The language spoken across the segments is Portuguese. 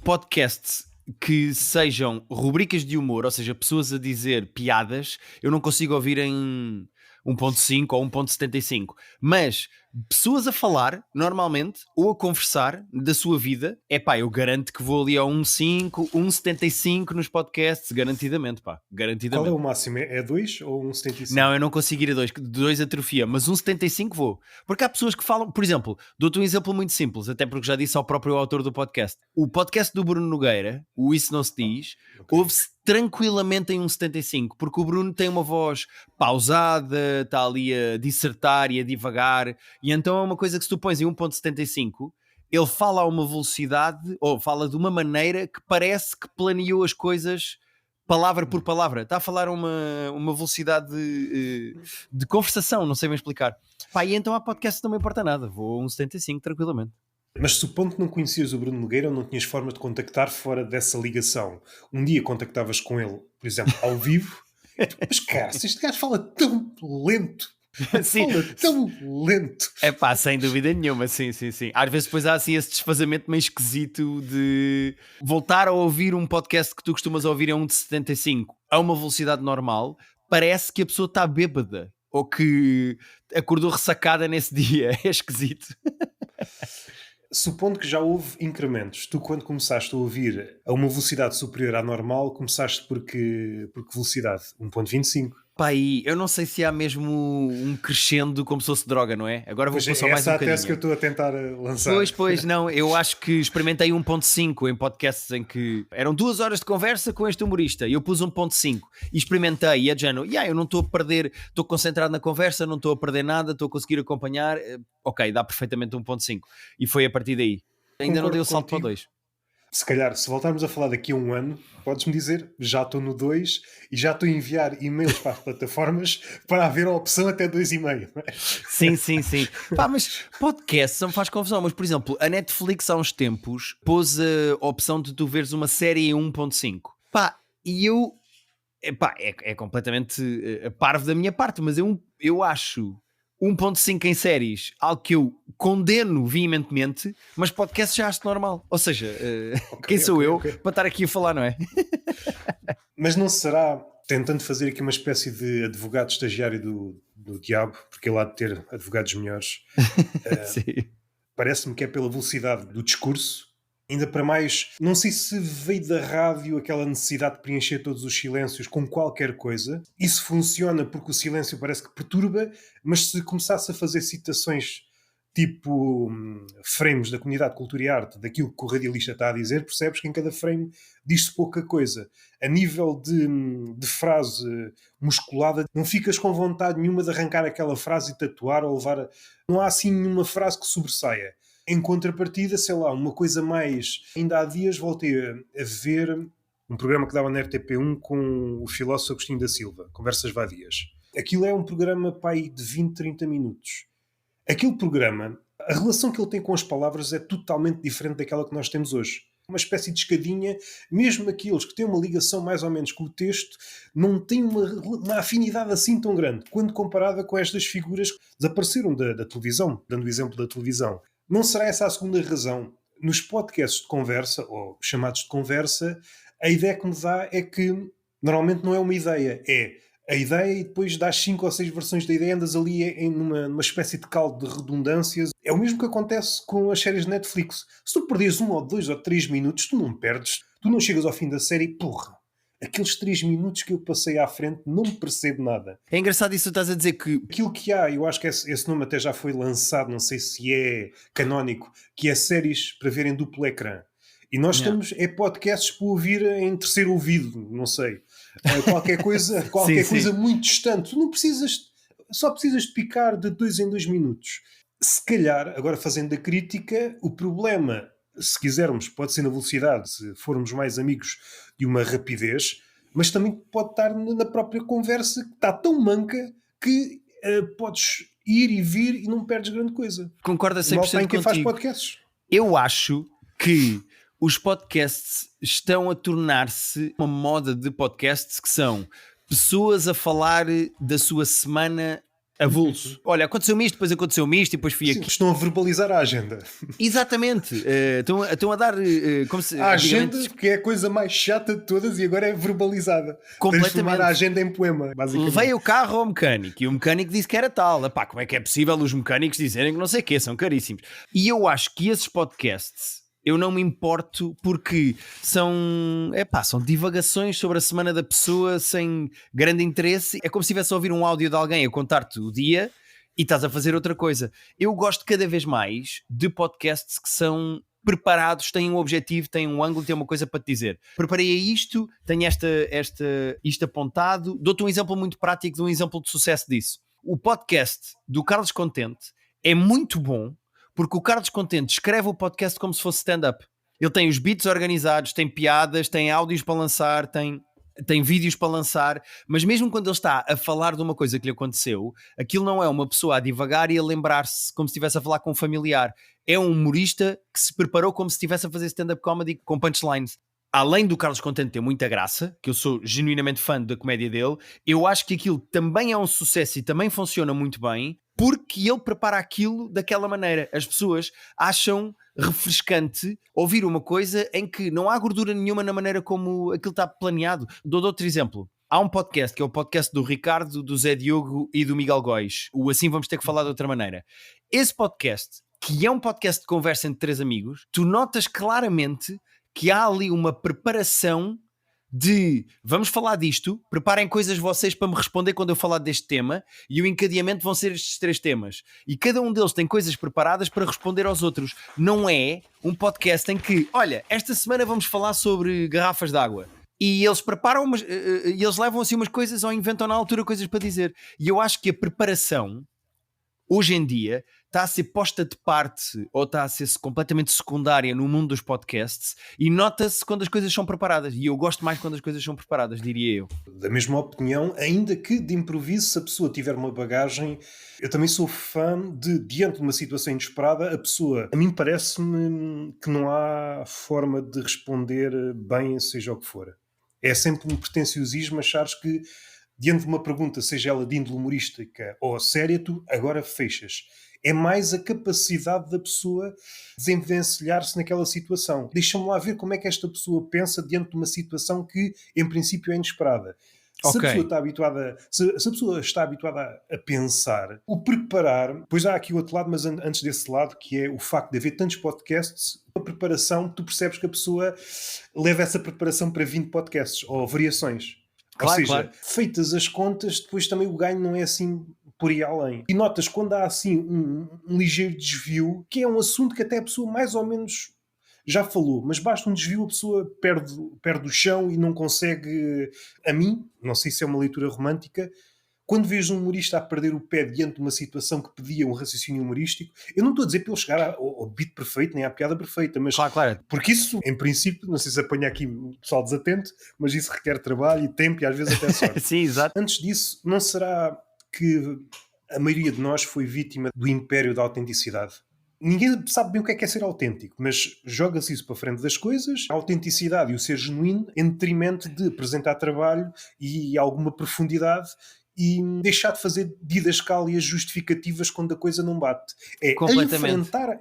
podcasts que sejam rubricas de humor, ou seja, pessoas a dizer piadas, eu não consigo ouvir em 1.5 ou 1.75, mas pessoas a falar normalmente ou a conversar da sua vida, eu garanto que vou ali ao 1.5, 1.75 nos podcasts, garantidamente, Qual é garantidamente. o máximo? É 2 ou 1,75? Não, eu não consigo ir a 2 atrofia, mas 1.75 vou. Porque há pessoas que falam, por exemplo, dou-te um exemplo muito simples, até porque já disse ao próprio autor do podcast. O podcast do Bruno Nogueira, o Isso Não Se Diz, Ok. ouve-se tranquilamente em 1.75, porque o Bruno tem uma voz pausada, está ali a dissertar e a divagar, e então é uma coisa que se tu pões em 1.75, ele fala a uma velocidade, ou fala de uma maneira que parece que planeou as coisas palavra por palavra, está a falar uma velocidade de conversação, não sei bem explicar. E então há podcast que não me importa nada, vou a 1.75 tranquilamente. Mas supondo que não conhecias o Bruno Nogueira ou não tinhas forma de contactar fora dessa ligação, um dia contactavas com ele, por exemplo, ao vivo, e tu, mas cara, se este gajo fala tão lento, Sim, fala tão lento. sem dúvida nenhuma, sim. Às vezes depois há assim esse desfazamento meio esquisito de voltar a ouvir um podcast que tu costumas ouvir a 1.75 a uma velocidade normal, parece que a pessoa está bêbada ou que acordou ressacada nesse dia, é esquisito. Supondo que já houve incrementos, tu quando começaste a ouvir a uma velocidade superior à normal, começaste por que velocidade? 1,25? E eu não sei se há mesmo um crescendo como se fosse droga, não é? Agora vou Pois pôr é, só mais essa um é a tese que eu bocadinho. estou a tentar lançar. Pois, não, eu acho que experimentei 1.5 em podcasts em que eram 2 horas de conversa com este humorista e eu pus 1.5 e experimentei e é de género, eu não estou a perder, estou concentrado na conversa, não estou a perder nada, estou a conseguir acompanhar, ok, dá perfeitamente 1.5 e foi a partir daí. Ainda não dei Concordo o salto para o contigo. 2. Se calhar, se voltarmos a falar daqui a um ano, podes-me dizer, já estou no 2 e já estou a enviar e-mails para as plataformas para haver a opção até 2,5. Sim. Mas podcast não me faz confusão. Mas, por exemplo, a Netflix há uns tempos pôs a opção de tu veres uma série em 1.5. E eu... é completamente parvo da minha parte, mas eu acho 1.5 em séries algo que eu condeno veementemente, mas podcast já acho normal. Ou seja, quem sou eu para estar aqui a falar, não é? Mas não será, tentando fazer aqui uma espécie de advogado estagiário do diabo, porque ele há de ter advogados melhores, Sim. parece-me que é pela velocidade do discurso. Ainda para mais, não sei se veio da rádio aquela necessidade de preencher todos os silêncios com qualquer coisa. Isso funciona porque o silêncio parece que perturba, mas se começasse a fazer citações tipo frames da comunidade de cultura e arte, daquilo que o radialista está a dizer, percebes que em cada frame diz-se pouca coisa. A nível de frase musculada, não ficas com vontade nenhuma de arrancar aquela frase e tatuar ou levar... Não há assim nenhuma frase que sobressaia. Em contrapartida, sei lá, uma coisa mais... Ainda há dias voltei a ver um programa que dava na RTP1 com o filósofo Agostinho da Silva, Conversas Vadias. Aquilo é um programa, pai, de 20, 30 minutos. Aquele programa, a relação que ele tem com as palavras é totalmente diferente daquela que nós temos hoje. Uma espécie de escadinha, mesmo aqueles que têm uma ligação mais ou menos com o texto, não têm uma afinidade assim tão grande, quando comparada com estas figuras que desapareceram da televisão, dando o exemplo da televisão. Não será essa a segunda razão? Nos podcasts de conversa, ou chamados de conversa, a ideia que me dá é que normalmente não é uma ideia, é a ideia e depois dás 5 ou 6 versões da ideia, andas ali numa espécie de caldo de redundâncias. É o mesmo que acontece com as séries de Netflix. Se tu perdes 1 ou 2 ou 3 minutos, tu não perdes. Tu não chegas ao fim da série, porra, aqueles 3 minutos que eu passei à frente não percebo nada. É engraçado isso que tu estás a dizer que... Aquilo que há, eu acho que esse nome até já foi lançado, não sei se é canónico, que é séries para ver em duplo ecrã. E nós temos podcasts para ouvir em terceiro ouvido, não sei. Qualquer coisa, coisa muito distante. Tu não precisas, só precisas de picar de 2 em 2 minutos. Se calhar, agora fazendo a crítica, o problema, se quisermos, pode ser na velocidade, se formos mais amigos de uma rapidez, mas também pode estar na própria conversa, que está tão manca que podes ir e vir e não perdes grande coisa. Concordo a Mal 100% tem quem faz contigo. podcasts. Eu acho que os podcasts estão a tornar-se uma moda de podcasts que são pessoas a falar da sua semana avulso. Olha, aconteceu-me isto, depois aconteceu-me isto e depois fui Sim, aqui. estão a verbalizar a agenda. Exatamente. Estão a dar como se, A agenda, que é a coisa mais chata de todas e agora é verbalizada. Transformar a agenda em poema, basicamente. Levei o carro ao mecânico e o mecânico disse que era tal. Epá, como é que é possível os mecânicos dizerem que não sei o quê, são caríssimos. E eu acho que esses podcasts, eu não me importo porque são divagações sobre a semana da pessoa sem grande interesse. É como se estivesse a ouvir um áudio de alguém a contar-te o dia e estás a fazer outra coisa. Eu gosto cada vez mais de podcasts que são preparados, têm um objetivo, têm um ângulo, têm uma coisa para te dizer. Preparei isto, tenho isto apontado. Dou-te um exemplo muito prático de um exemplo de sucesso disso. O podcast do Carlos Contente é muito bom porque o Carlos Contente escreve o podcast como se fosse stand-up. Ele tem os beats organizados, tem piadas, tem áudios para lançar, tem vídeos para lançar, mas mesmo quando ele está a falar de uma coisa que lhe aconteceu, aquilo não é uma pessoa a divagar e a lembrar-se como se estivesse a falar com um familiar. É um humorista que se preparou como se estivesse a fazer stand-up comedy com punchlines. Além do Carlos Contente ter muita graça, que eu sou genuinamente fã da comédia dele, eu acho que aquilo também é um sucesso e também funciona muito bem, porque ele prepara aquilo daquela maneira. As pessoas acham refrescante ouvir uma coisa em que não há gordura nenhuma na maneira como aquilo está planeado. Dou outro exemplo. Há um podcast, que é o podcast do Ricardo, do Zé Diogo e do Miguel Góis. O Assim Vamos Ter Que Falar de Outra Maneira. Esse podcast, que é um podcast de conversa entre três amigos, tu notas claramente que há ali uma preparação de vamos falar disto, preparem coisas vocês para me responder quando eu falar deste tema, e o encadeamento vão ser estes três temas, e cada um deles tem coisas preparadas para responder aos outros. Não é um podcast em que, olha, esta semana vamos falar sobre garrafas de água, e eles preparam e eles levam assim umas coisas ou inventam na altura coisas para dizer. E eu acho que a preparação hoje em dia está a ser posta de parte ou está a ser completamente secundária no mundo dos podcasts, e nota-se quando as coisas são preparadas, e eu gosto mais quando as coisas são preparadas, diria eu. Da mesma opinião, ainda que de improviso, se a pessoa tiver uma bagagem, eu também sou fã de, diante de uma situação inesperada, a pessoa, a mim parece-me que não há forma de responder bem, seja o que for. É sempre um pretenciosismo achares que diante de uma pergunta, seja ela de índole humorística ou séria, tu agora fechas. É mais a capacidade da pessoa desenvencilhar-se naquela situação. Deixa-me lá ver como é que esta pessoa pensa diante de uma situação que, em princípio, é inesperada. Se a pessoa está habituada, se a pessoa está habituada a pensar, o preparar, pois há aqui o outro lado, mas antes desse lado, que é o facto de haver tantos podcasts, a preparação, tu percebes que a pessoa leva essa preparação para 20 podcasts ou variações. Claro, ou seja, claro. Feitas as contas, depois também o ganho não é assim por aí além. E notas quando há assim um ligeiro desvio, que é um assunto que até a pessoa mais ou menos já falou, mas basta um desvio, a pessoa perde o chão e não consegue. A mim, não sei se é uma leitura romântica, quando vejo um humorista a perder o pé diante de uma situação que pedia um raciocínio humorístico, eu não estou a dizer para ele chegar ao beat perfeito, nem à piada perfeita, mas Claro. porque isso, em princípio, não sei se apanha aqui o pessoal desatento, mas isso requer trabalho e tempo e às vezes até sorte. Sim, exato. Antes disso, não será que a maioria de nós foi vítima do império da autenticidade? Ninguém sabe bem o que é ser autêntico, mas joga-se isso para frente das coisas, a autenticidade e o ser genuíno, em detrimento de apresentar trabalho e alguma profundidade, e deixar de fazer didascálias justificativas quando a coisa não bate. É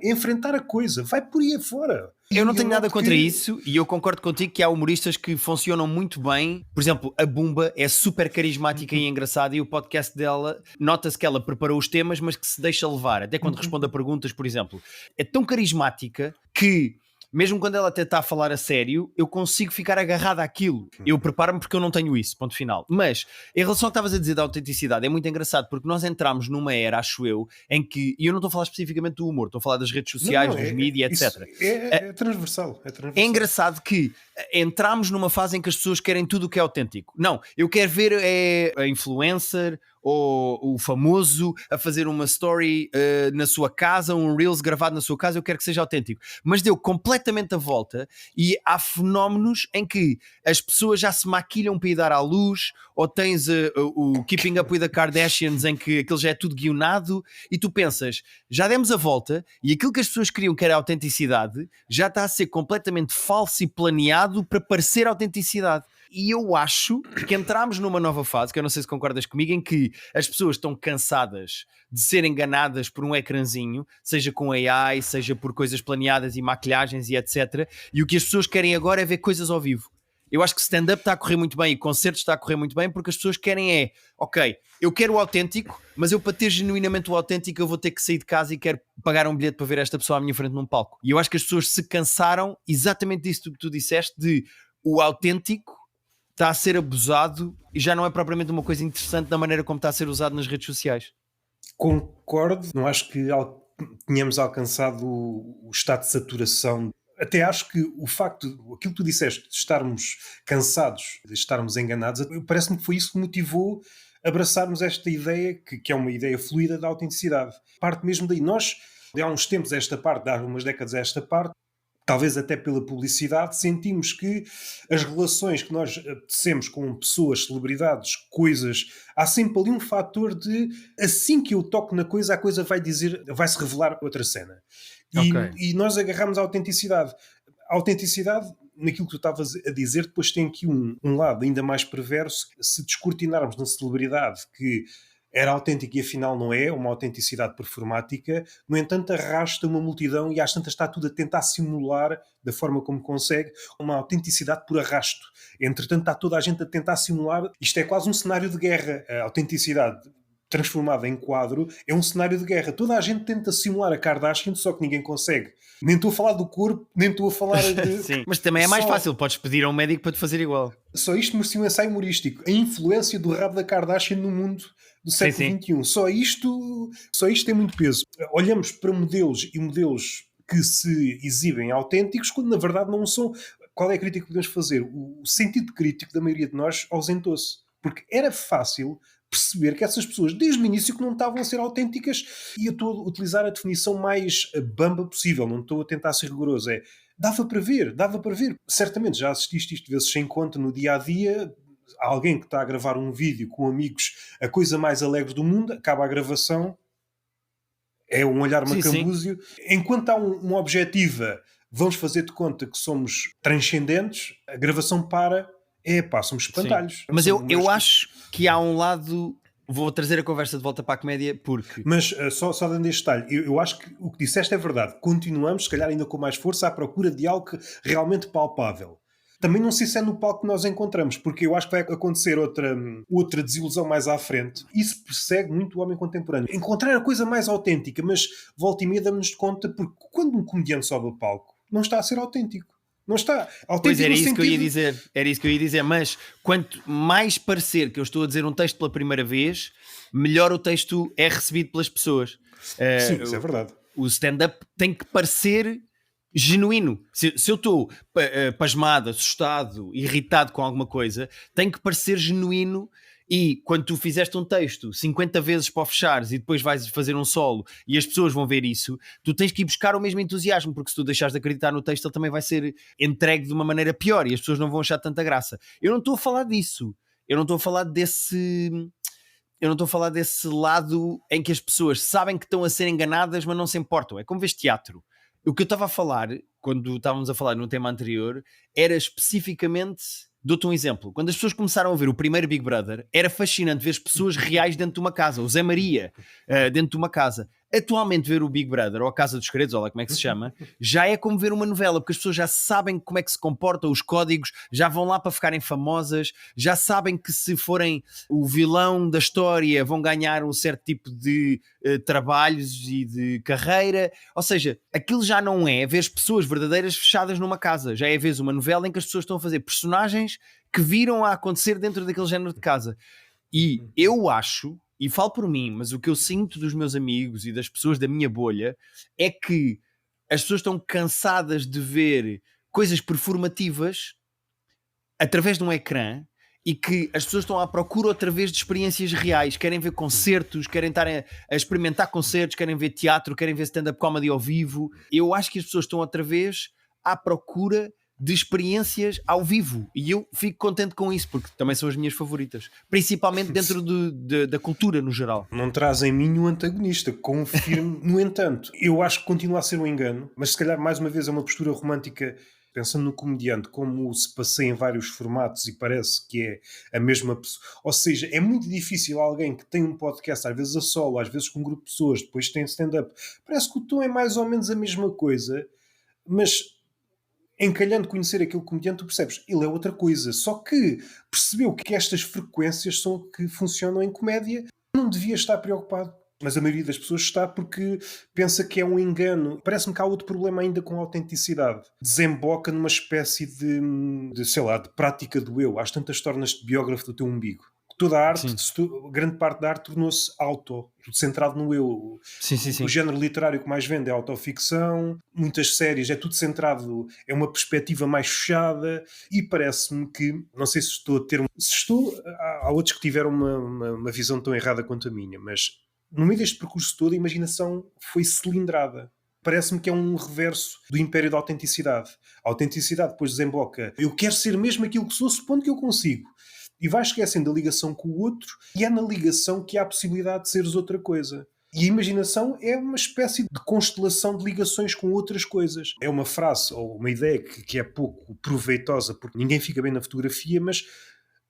enfrentar a coisa, vai por aí afora. Eu não tenho nada contra isso, e eu concordo contigo que há humoristas que funcionam muito bem. Por exemplo, a Bumba é super carismática e engraçada, e o podcast dela, nota-se que ela preparou os temas, mas que se deixa levar, até quando responde a perguntas, por exemplo. É tão carismática que, mesmo quando ela até está a falar a sério, eu consigo ficar agarrado àquilo. Eu preparo-me porque eu não tenho isso, ponto final. Mas, em relação ao que estavas a dizer da autenticidade, é muito engraçado, porque nós entramos numa era, acho eu, em que, e eu não estou a falar especificamente do humor, estou a falar das redes sociais, dos mídias, etc. É transversal. É engraçado que entramos numa fase em que as pessoas querem tudo o que é autêntico. Não, eu quero ver a influencer ou o famoso a fazer uma story na sua casa, um Reels gravado na sua casa, eu quero que seja autêntico. Mas deu completamente a volta, e há fenómenos em que as pessoas já se maquilham para ir dar à luz, ou tens o Keeping Up with the Kardashians, em que aquilo já é tudo guionado, e tu pensas, já demos a volta, e aquilo que as pessoas queriam que era autenticidade, já está a ser completamente falso e planeado para parecer autenticidade. E eu acho que entramos numa nova fase, que eu não sei se concordas comigo, em que as pessoas estão cansadas de ser enganadas por um ecrãzinho, seja com AI, seja por coisas planeadas e maquilhagens e etc. E o que as pessoas querem agora é ver coisas ao vivo. Eu acho que stand-up está a correr muito bem e concertos está a correr muito bem porque as pessoas querem ok, eu quero o autêntico, mas eu para ter genuinamente o autêntico eu vou ter que sair de casa e quero pagar um bilhete para ver esta pessoa à minha frente num palco. E eu acho que as pessoas se cansaram exatamente disso que tu disseste, de o autêntico está a ser abusado e já não é propriamente uma coisa interessante da maneira como está a ser usado nas redes sociais. Concordo, não acho que tenhamos alcançado o estado de saturação. Até acho que o facto, aquilo que tu disseste, de estarmos cansados, de estarmos enganados, parece-me que foi isso que motivou abraçarmos esta ideia, que é uma ideia fluida da autenticidade. Parte mesmo daí. Nós, de há uns tempos a esta parte, de há umas décadas a esta parte, talvez até pela publicidade, sentimos que as relações que nós tecemos com pessoas, celebridades, coisas, há sempre ali um fator de assim que eu toco na coisa, a coisa vai-se revelar outra cena. Ok. E nós agarramos a autenticidade. A autenticidade, naquilo que tu estavas a dizer, depois tem aqui um lado ainda mais perverso. Se descortinarmos na celebridade que era autêntica e afinal não é, uma autenticidade performática, no entanto arrasta uma multidão e às tantas está tudo a tentar simular, da forma como consegue, uma autenticidade por arrasto. Entretanto está toda a gente a tentar simular, isto é quase um cenário de guerra, a autenticidade transformada em quadro é um cenário de guerra. Toda a gente tenta simular a Kardashian, só que ninguém consegue. Nem estou a falar do corpo, nem estou a falar de... Sim, mas também é mais fácil, podes pedir a um médico para te fazer igual. Só isto merecia um ensaio humorístico. A influência do rabo da Kardashian no mundo do século XXI. Só isto tem muito peso. Olhamos para modelos e modelos que se exibem autênticos, quando na verdade não são. Qual é a crítica que podemos fazer? O sentido crítico da maioria de nós ausentou-se. Porque era fácil perceber que essas pessoas, desde o início, que não estavam a ser autênticas, e eu estou a utilizar a definição mais bamba possível, não estou a tentar ser rigoroso, dava para ver. Certamente já assististe isto vezes sem conta no dia-a-dia, alguém que está a gravar um vídeo com amigos, a coisa mais alegre do mundo, acaba a gravação, é um olhar macambúzio. Enquanto há uma objetiva, vamos fazer de conta que somos transcendentes, a gravação para... somos espantalhos. Mas eu acho que há um lado... Vou trazer a conversa de volta para a comédia porque... Mas só dando este detalhe, eu acho que o que disseste é verdade. Continuamos, se calhar ainda com mais força, à procura de algo realmente palpável. Também não sei se é no palco que nós encontramos, porque eu acho que vai acontecer outra desilusão mais à frente. Isso persegue muito o homem contemporâneo. Encontrar a coisa mais autêntica, mas volta e meia damos-nos conta, porque quando um comediante sobe ao palco, não está a ser autêntico. Não está autêntico. Pois era isso que eu ia dizer. Era isso que eu ia dizer. Mas quanto mais parecer que eu estou a dizer um texto pela primeira vez, melhor o texto é recebido pelas pessoas. Sim, isso é verdade. O stand-up tem que parecer genuíno. Se eu estou pasmado, assustado, irritado com alguma coisa, tem que parecer genuíno. E quando tu fizeste um texto 50 vezes para o fechares e depois vais fazer um solo e as pessoas vão ver isso, tu tens que ir buscar o mesmo entusiasmo, porque se tu deixares de acreditar no texto, ele também vai ser entregue de uma maneira pior e as pessoas não vão achar tanta graça. Eu não estou a falar disso. Eu não estou a falar desse lado em que as pessoas sabem que estão a ser enganadas, mas não se importam. É como vês teatro. O que eu estava a falar, quando estávamos a falar no tema anterior, era especificamente... Dou-te um exemplo. Quando as pessoas começaram a ver o primeiro Big Brother, era fascinante ver as pessoas reais dentro de uma casa. O Zé Maria dentro de uma casa. Atualmente ver o Big Brother, ou a Casa dos Segredos, ou lá como é que se chama, já é como ver uma novela, porque as pessoas já sabem como é que se comporta, os códigos, já vão lá para ficarem famosas, já sabem que se forem o vilão da história vão ganhar um certo tipo de trabalhos e de carreira. Ou seja, aquilo já não é ver as pessoas verdadeiras fechadas numa casa, já é ver uma novela em que as pessoas estão a fazer personagens que viram a acontecer dentro daquele género de casa. E eu acho... E falo por mim, mas o que eu sinto dos meus amigos e das pessoas da minha bolha é que as pessoas estão cansadas de ver coisas performativas através de um ecrã e que as pessoas estão à procura outra vez de experiências reais. Querem ver concertos, querem estar a experimentar concertos, querem ver teatro, querem ver stand-up comedy ao vivo. Eu acho que as pessoas estão outra vez à procura de experiências ao vivo e eu fico contente com isso porque também são as minhas favoritas, principalmente dentro da cultura no geral. Não traz em mim um antagonista, confirmo. No entanto, eu acho que continua a ser um engano, mas se calhar mais uma vez é uma postura romântica pensando no comediante, como se passeia em vários formatos e parece que é a mesma pessoa. Ou seja, é muito difícil alguém que tem um podcast, às vezes a solo, às vezes com um grupo de pessoas, depois tem stand-up. Parece que o tom é mais ou menos a mesma coisa, mas encalhando conhecer aquele comediante, tu percebes, ele é outra coisa. Só que percebeu que estas frequências são que funcionam em comédia, não devia estar preocupado. Mas a maioria das pessoas está porque pensa que é um engano. Parece-me que há outro problema ainda com a autenticidade. Desemboca numa espécie sei lá, de prática do eu. Às tantas tornas-te biógrafo do teu umbigo. Toda a arte, Sim. grande parte da arte tornou-se tudo centrado no eu. Sim. O género literário que mais vende é a autoficção, muitas séries é tudo centrado, é uma perspectiva mais fechada e parece-me que, não sei se estou a ter, se estou, há outros que tiveram uma visão tão errada quanto a minha, mas no meio deste percurso todo a imaginação foi cilindrada. Parece-me que é um reverso do império da autenticidade. A autenticidade depois desemboca, eu quero ser mesmo aquilo que sou, supondo que eu consigo. E vais esquecendo da ligação com o outro, e é na ligação que há a possibilidade de seres outra coisa. E a imaginação é uma espécie de constelação de ligações com outras coisas. É uma frase ou uma ideia que é pouco proveitosa, porque ninguém fica bem na fotografia, mas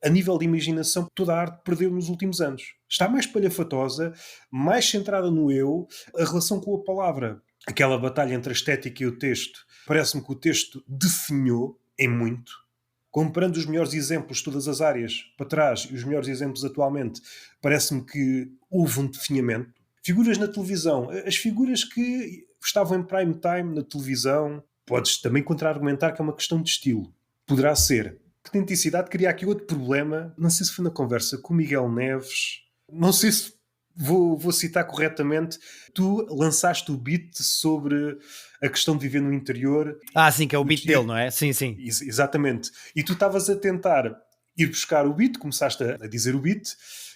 a nível de imaginação, toda a arte perdeu nos últimos anos. Está mais palhafatosa, mais centrada no eu, a relação com a palavra. Aquela batalha entre a estética e o texto. Parece-me que o texto definhou em muito. Comparando os melhores exemplos de todas as áreas para trás e os melhores exemplos atualmente, parece-me que houve um definhamento. Figuras na televisão, as figuras que estavam em prime time na televisão, podes também contra-argumentar que é uma questão de estilo. Poderá ser. A autenticidade cria aqui outro problema, não sei se foi na conversa com o Miguel Neves, não sei se vou citar corretamente, tu lançaste o beat sobre a questão de viver no interior. Sim, que é o beat dele, não é? Sim. Exatamente. E tu estavas a tentar ir buscar o beat, começaste a dizer o beat,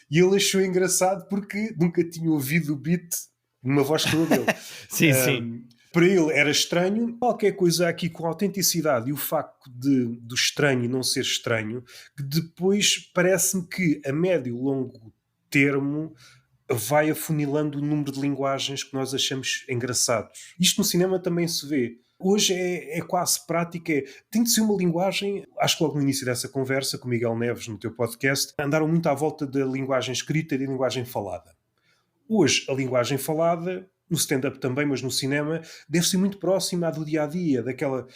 e ele achou engraçado porque nunca tinha ouvido o beat numa voz toda dele. Sim. Para ele era estranho. Qualquer coisa aqui com a autenticidade e o facto do estranho não ser estranho, que depois parece-me que a médio e longo termo vai afunilando o número de linguagens que nós achamos engraçados. Isto no cinema também se vê. Hoje é quase prática. Tem de ser uma linguagem. Acho que logo no início dessa conversa com o Miguel Neves no teu podcast, andaram muito à volta da linguagem escrita e da linguagem falada. Hoje, a linguagem falada, no stand-up também, mas no cinema, deve ser muito próxima à do dia-a-dia, daquela...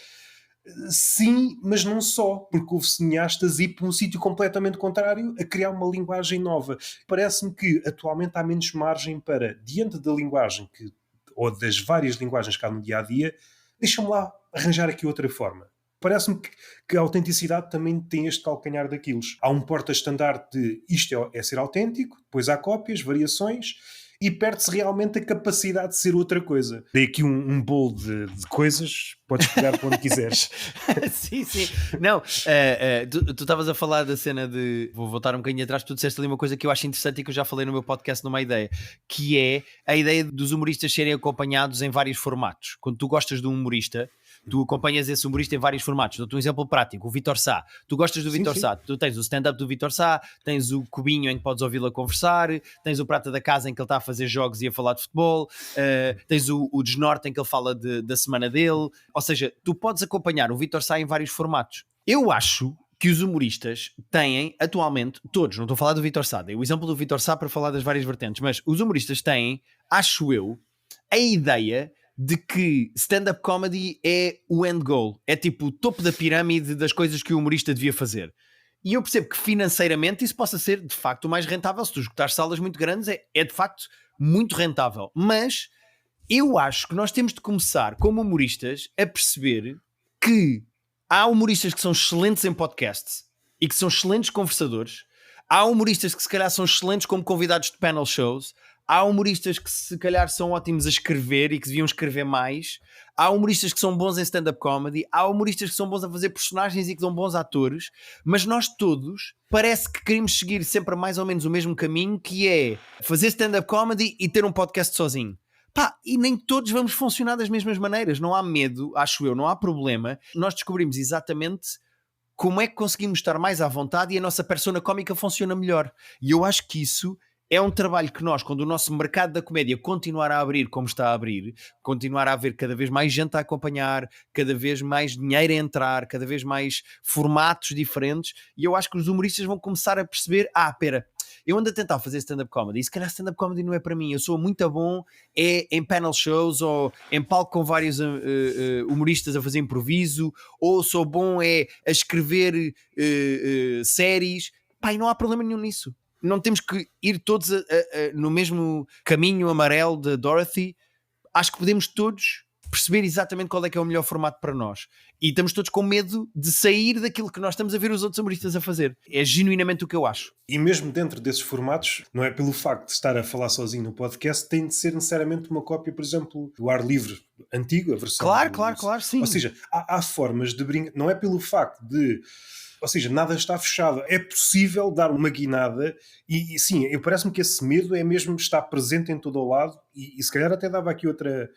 Sim, mas não só, porque houve cineastas ir para um sítio completamente contrário a criar uma linguagem nova. Parece-me que atualmente há menos margem para, diante da linguagem ou das várias linguagens que há no dia-a-dia, deixa-me lá arranjar aqui outra forma. Parece-me que a autenticidade também tem este calcanhar daquilos. Há um porta-estandarte de isto é ser autêntico, depois há cópias, variações, e perde-se realmente a capacidade de ser outra coisa. Dei aqui um bolo de coisas, podes pegar para onde quiseres. Sim. Não, tu estavas a falar da cena de... Vou voltar um bocadinho atrás, tu disseste ali uma coisa que eu acho interessante e que eu já falei no meu podcast numa ideia, que é a ideia dos humoristas serem acompanhados em vários formatos. Quando tu gostas de um humorista, tu acompanhas esse humorista em vários formatos. Dou-te um exemplo prático, o Vítor Sá. Tu gostas do Vítor Sá, tu tens o stand-up do Vítor Sá, tens o Cubinho em que podes ouvi-lo a conversar, tens o Prata da Casa em que ele está a fazer jogos e a falar de futebol, tens o Desnorte em que ele fala da semana dele. Ou seja, tu podes acompanhar o Vítor Sá em vários formatos. Eu acho que os humoristas têm, atualmente, todos, não estou a falar do Vítor Sá, dei o exemplo do Vítor Sá para falar das várias vertentes, mas os humoristas têm, acho eu, a ideia de que stand-up comedy é o end goal, é tipo o topo da pirâmide das coisas que o humorista devia fazer. E eu percebo que financeiramente isso possa ser de facto o mais rentável. Se tu esgotares salas muito grandes, é de facto muito rentável. Mas eu acho que nós temos de começar, como humoristas, a perceber que há humoristas que são excelentes em podcasts e que são excelentes conversadores. Há humoristas que se calhar são excelentes como convidados de panel shows. Há humoristas que se calhar são ótimos a escrever e que deviam escrever mais. Há humoristas que são bons em stand-up comedy. Há humoristas que são bons a fazer personagens e que são bons atores. Mas nós todos parece que queremos seguir sempre mais ou menos o mesmo caminho, que é fazer stand-up comedy e ter um podcast sozinho. E nem todos vamos funcionar das mesmas maneiras. Não há medo, acho eu, não há problema. Nós descobrimos exatamente como é que conseguimos estar mais à vontade e a nossa persona cómica funciona melhor. E eu acho que isso é um trabalho que nós, quando o nosso mercado da comédia continuar a abrir como está a abrir, continuar a haver cada vez mais gente a acompanhar, cada vez mais dinheiro a entrar, cada vez mais formatos diferentes, e eu acho que os humoristas vão começar a perceber, espera, eu ando a tentar fazer stand-up comedy, e se calhar stand-up comedy não é para mim, eu sou muito bom em panel shows, ou em palco com vários humoristas a fazer improviso, ou sou bom a escrever séries, e não há problema nenhum nisso. Não temos que ir todos no mesmo caminho amarelo de Dorothy. Acho que podemos todos perceber exatamente qual é que é o melhor formato para nós. E estamos todos com medo de sair daquilo que nós estamos a ver os outros humoristas a fazer. É genuinamente o que eu acho. E mesmo dentro desses formatos, não é pelo facto de estar a falar sozinho no podcast, tem de ser necessariamente uma cópia, por exemplo, do Ar Livre antigo, a versão... Claro, sim. Ou seja, há formas de brincar... Não é pelo facto de... Ou seja, nada está fechado. É possível dar uma guinada e sim, parece-me que esse medo é mesmo estar presente em todo o lado e se calhar até dava aqui outra...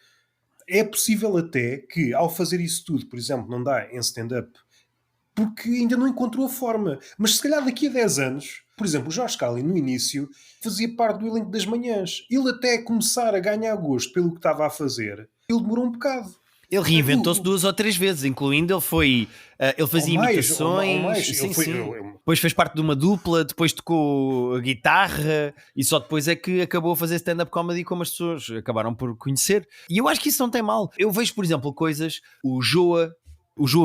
É possível até que, ao fazer isso tudo, por exemplo, não dá em stand-up, porque ainda não encontrou a forma. Mas se calhar daqui a 10 anos, por exemplo, o Jorge Scali, no início, fazia parte do elenco das manhãs. Ele até começar a ganhar gosto pelo que estava a fazer, ele demorou um bocado. Ele reinventou-se 2 ou 3 vezes, incluindo ele fazia imitações, sim. Depois fez parte de uma dupla, depois tocou a guitarra e só depois é que acabou a fazer stand-up comedy como as pessoas acabaram por conhecer. E eu acho que isso não tem mal. Eu vejo, por exemplo, coisas, o Joa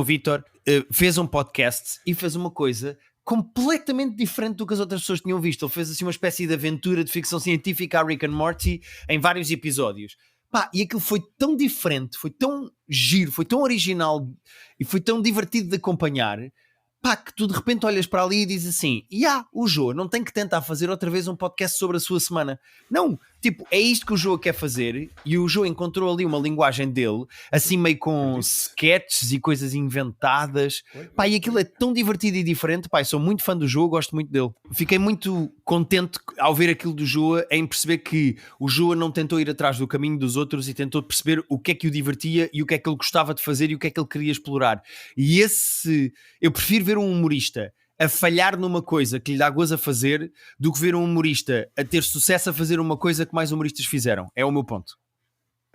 Vitor fez um podcast e fez uma coisa completamente diferente do que as outras pessoas tinham visto. Ele fez assim uma espécie de aventura de ficção científica a Rick and Morty em vários episódios. E aquilo foi tão diferente, foi tão giro, foi tão original e foi tão divertido de acompanhar, que tu de repente olhas para ali e dizes assim, o Jô não tem que tentar fazer outra vez um podcast sobre a sua semana. Não, tipo, é isto que o Jô quer fazer e o Jô encontrou ali uma linguagem dele, assim meio com sketches e coisas inventadas. E aquilo é tão divertido e diferente. Sou muito fã do Jô, gosto muito dele. Fiquei muito contente ao ver aquilo do Jô, em perceber que o Jô não tentou ir atrás do caminho dos outros e tentou perceber o que é que o divertia e o que é que ele gostava de fazer e o que é que ele queria explorar. E eu prefiro ver um humorista a falhar numa coisa que lhe dá gozo a fazer do que ver um humorista a ter sucesso a fazer uma coisa que mais humoristas fizeram. É o meu ponto.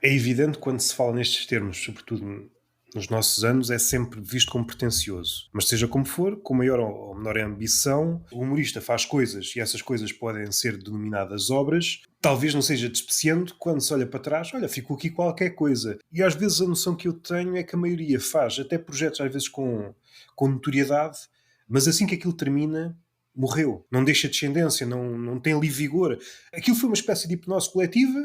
É evidente quando se fala nestes termos, sobretudo nos nossos anos, é sempre visto como pretencioso. Mas seja como for, com maior ou menor ambição, o humorista faz coisas e essas coisas podem ser denominadas obras. Talvez não seja despreciando quando se olha para trás, ficou aqui qualquer coisa. E às vezes a noção que eu tenho é que a maioria faz até projetos às vezes com notoriedade, mas assim que aquilo termina, morreu. Não deixa descendência, não tem ali vigor. Aquilo foi uma espécie de hipnose coletiva.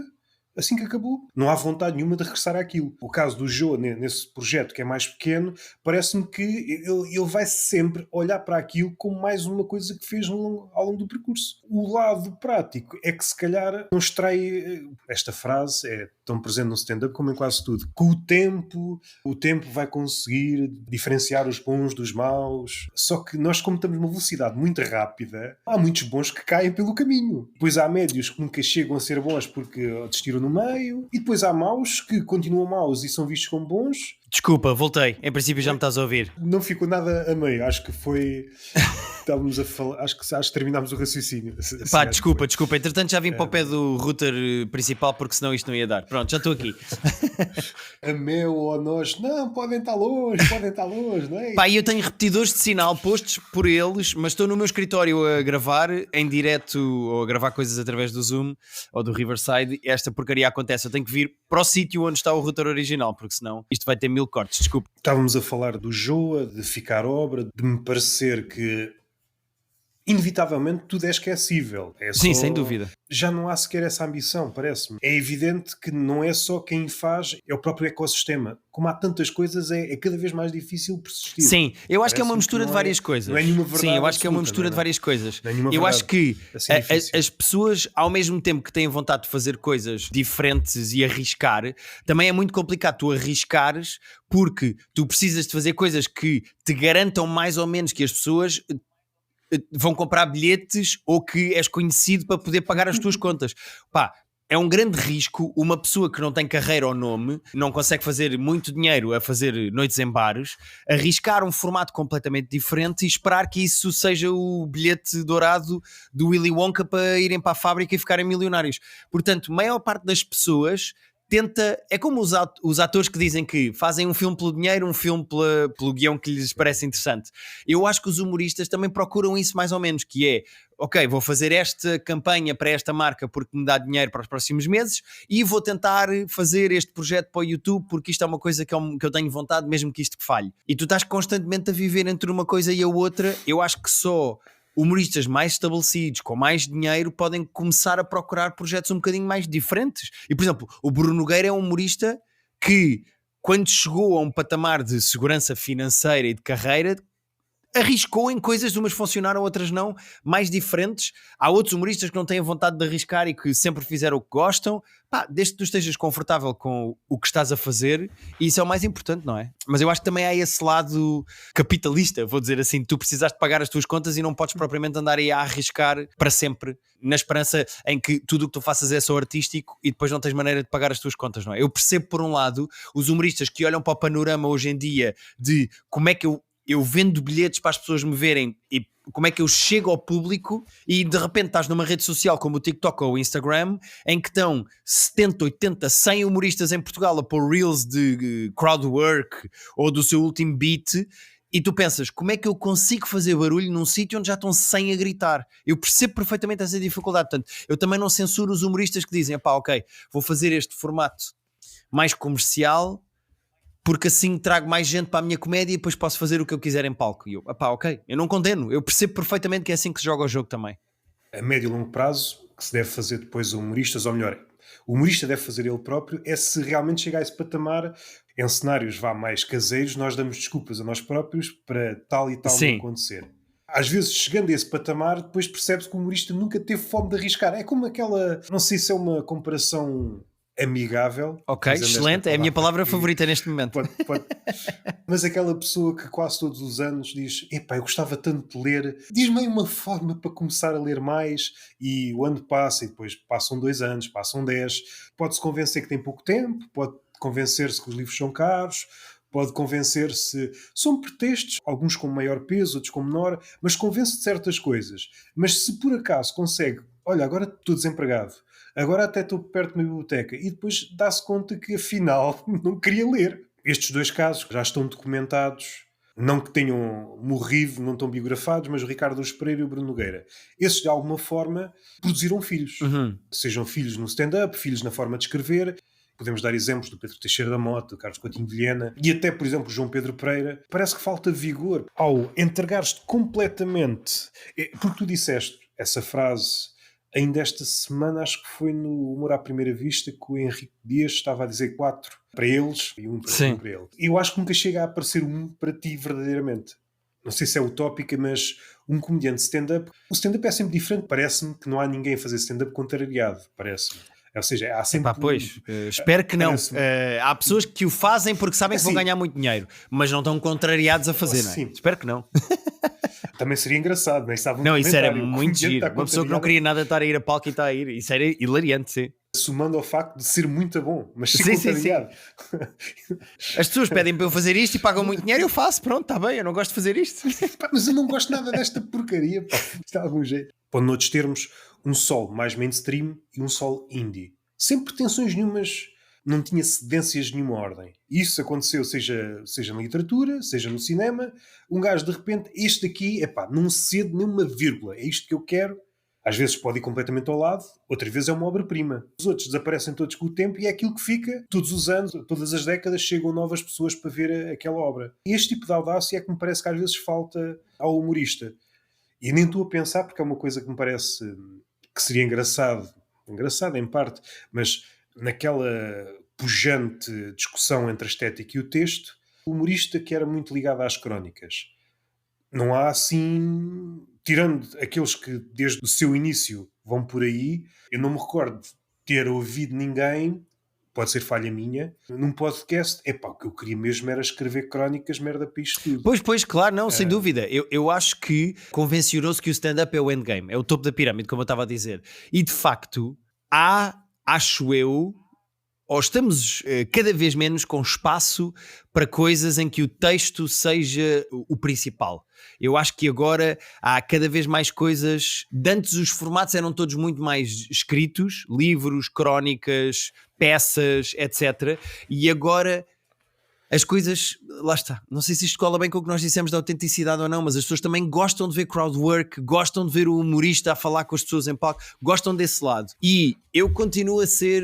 Assim que acabou, não há vontade nenhuma de regressar àquilo. O caso do Jô, nesse projeto que é mais pequeno, parece-me que ele vai sempre olhar para aquilo como mais uma coisa que fez ao longo do percurso. O lado prático é que se calhar não extrai... Esta frase é tão presente no stand-up como em quase tudo. Com o tempo vai conseguir diferenciar os bons dos maus. Só que nós, como estamos numa velocidade muito rápida, há muitos bons que caem pelo caminho. Depois há médios que nunca chegam a ser bons porque desistiram no meio, e depois há maus que continuam maus e são vistos como bons. Desculpa, voltei. Em princípio já me estás a ouvir. Não ficou nada a meio, acho que foi... Estávamos a falar, acho que terminámos o raciocínio. Desculpa. Entretanto já vim para o pé do router principal porque senão isto não ia dar. Pronto, já estou aqui. A meu ou nós, não, podem estar longe, não é? Eu tenho repetidores de sinal postos por eles, mas estou no meu escritório a gravar em direto ou a gravar coisas através do Zoom ou do Riverside. Esta porcaria acontece, eu tenho que vir para o sítio onde está o router original, porque senão isto vai ter 1000 cortes, desculpa. Estávamos a falar do Joa, de ficar obra, de me parecer que inevitavelmente tudo é esquecível. Sim, sem dúvida. Já não há sequer essa ambição, parece-me. É evidente que não é só quem faz, é o próprio ecossistema. Como há tantas coisas, é cada vez mais difícil persistir. Sim, eu acho que é uma mistura de várias coisas. Não é nenhuma verdade. Sim, eu acho que é uma mistura de várias coisas. Eu acho que as pessoas, ao mesmo tempo que têm vontade de fazer coisas diferentes e arriscar, também é muito complicado tu arriscares, porque tu precisas de fazer coisas que te garantam mais ou menos que as pessoas vão comprar bilhetes ou que és conhecido para poder pagar as tuas contas. é um grande risco uma pessoa que não tem carreira ou nome, não consegue fazer muito dinheiro a fazer noites em bares, arriscar um formato completamente diferente e esperar que isso seja o bilhete dourado do Willy Wonka para irem para a fábrica e ficarem milionários. Portanto, a maior parte das pessoas tenta, é como os atores que dizem que fazem um filme pelo dinheiro, um filme pelo guião que lhes parece interessante. Eu acho que os humoristas também procuram isso mais ou menos, que é, ok, vou fazer esta campanha para esta marca porque me dá dinheiro para os próximos meses e vou tentar fazer este projeto para o YouTube porque isto é uma coisa que eu tenho vontade, mesmo que isto que falhe. E tu estás constantemente a viver entre uma coisa e a outra. Eu acho que só humoristas mais estabelecidos, com mais dinheiro, podem começar a procurar projetos um bocadinho mais diferentes. E, por exemplo, o Bruno Nogueira é um humorista que, quando chegou a um patamar de segurança financeira e de carreira, arriscou em coisas, umas funcionaram, outras não, mais diferentes. Há outros humoristas que não têm vontade de arriscar e que sempre fizeram o que gostam. Pá, desde que tu estejas confortável com o que estás a fazer, isso é o mais importante, não é? Mas eu acho que também há esse lado capitalista, vou dizer assim, tu precisas de pagar as tuas contas e não podes propriamente andar aí a arriscar para sempre, na esperança em que tudo o que tu faças é só artístico e depois não tens maneira de pagar as tuas contas, não é? Eu percebo, por um lado, os humoristas que olham para o panorama hoje em dia de como é que eu vendo bilhetes para as pessoas me verem e como é que eu chego ao público, e de repente estás numa rede social como o TikTok ou o Instagram em que estão 70, 80, 100 humoristas em Portugal a pôr reels de crowd work ou do seu último beat, e tu pensas, como é que eu consigo fazer barulho num sítio onde já estão 100 a gritar? Eu percebo perfeitamente essa dificuldade. Portanto, eu também não censuro os humoristas que dizem, pá, ok, vou fazer este formato mais comercial porque assim trago mais gente para a minha comédia e depois posso fazer o que eu quiser em palco. E eu, pá, ok, eu não condeno, eu percebo perfeitamente que é assim que se joga o jogo também. A médio e longo prazo, que se deve fazer depois a humoristas, ou melhor, o humorista deve fazer ele próprio, é se realmente chegar a esse patamar, em cenários vá mais caseiros, nós damos desculpas a nós próprios para tal e tal não acontecer. Às vezes, chegando a esse patamar, depois percebe-se que o humorista nunca teve fome de arriscar. É como aquela, não sei se é uma comparação amigável. Ok, excelente, é a minha palavra favorita neste momento. Pode. Mas aquela pessoa que quase todos os anos diz, epá, eu gostava tanto de ler, diz-me aí uma forma para começar a ler mais, e o ano passa e depois passam 2 anos, passam 10, pode-se convencer que tem pouco tempo, pode convencer-se que os livros são caros, pode convencer-se, são pretextos, alguns com maior peso, outros com menor, mas convence de certas coisas. Mas se por acaso consegue, olha, agora estou desempregado, agora até estou perto de uma biblioteca, e depois dá-se conta que afinal não queria ler. Estes 2 casos já estão documentados, não que tenham morrido, não estão biografados, mas o Ricardo Luz Pereira e o Bruno Nogueira. Esses, de alguma forma, produziram filhos. Sejam filhos no stand-up, filhos na forma de escrever. Podemos dar exemplos do Pedro Teixeira da Mota, do Carlos Coutinho de Vilhena e até, por exemplo, João Pedro Pereira. Parece que falta vigor ao entregares-te completamente. Porque tu disseste essa frase ainda esta semana, acho que foi no Humor à Primeira Vista, que o Henrique Dias estava a dizer 4 para eles e 1 para ele. Eu acho que nunca chega a aparecer um para ti verdadeiramente. Não sei se é utópica, mas um comediante de stand-up... O stand-up é sempre diferente. Parece-me que não há ninguém a fazer stand-up contrariado. Parece-me. Ou seja, há sempre... Epá, pois, espero que não. Há pessoas que o fazem porque sabem que vão ganhar muito dinheiro, mas não estão contrariados a fazer, não é? Espero que não. Também seria engraçado, não, isso era muito giro. Uma pessoa que não queria nada estar a ir a palco e está a ir. Isso era hilariante, sim. Somando ao facto de ser muito bom, mas ser contrariado. As pessoas pedem para eu fazer isto e pagam muito dinheiro, eu faço, pronto, está bem, eu não gosto de fazer isto. Mas eu não gosto nada desta porcaria, pá. Está de algum jeito. Pondo noutros termos, um solo mais mainstream e um solo indie. Sem pretensões nenhumas, não tinha cedências de nenhuma ordem. Isso aconteceu, seja na literatura, seja no cinema. Um gajo, de repente, este aqui, não cede nenhuma vírgula. É isto que eu quero. Às vezes pode ir completamente ao lado, outras vezes é uma obra-prima. Os outros desaparecem todos com o tempo e é aquilo que fica. Todos os anos, todas as décadas, chegam novas pessoas para ver aquela obra. Este tipo de audácia é que me parece que às vezes falta ao humorista. E nem estou a pensar, porque é uma coisa que me parece que seria engraçado em parte, mas naquela pujante discussão entre a estética e o texto, o humorista que era muito ligado às crónicas. Não há assim... Tirando aqueles que desde o seu início vão por aí, eu não me recordo de ter ouvido ninguém, pode ser falha minha, num podcast, o que eu queria mesmo era escrever crónicas, merda para isto tudo. Pois, claro, não, sem dúvida. Eu acho que convencionou-se que o stand-up é o endgame, é o topo da pirâmide, como eu estava a dizer. E de facto, há acho eu, ou estamos cada vez menos com espaço para coisas em que o texto seja o principal. Eu acho que agora há cada vez mais coisas. De antes os formatos eram todos muito mais escritos, livros, crónicas, peças, etc. E agora as coisas, lá está, não sei se isto cola bem com o que nós dissemos da autenticidade ou não, mas as pessoas também gostam de ver crowdwork, gostam de ver o humorista a falar com as pessoas em palco, gostam desse lado. E eu continuo a ser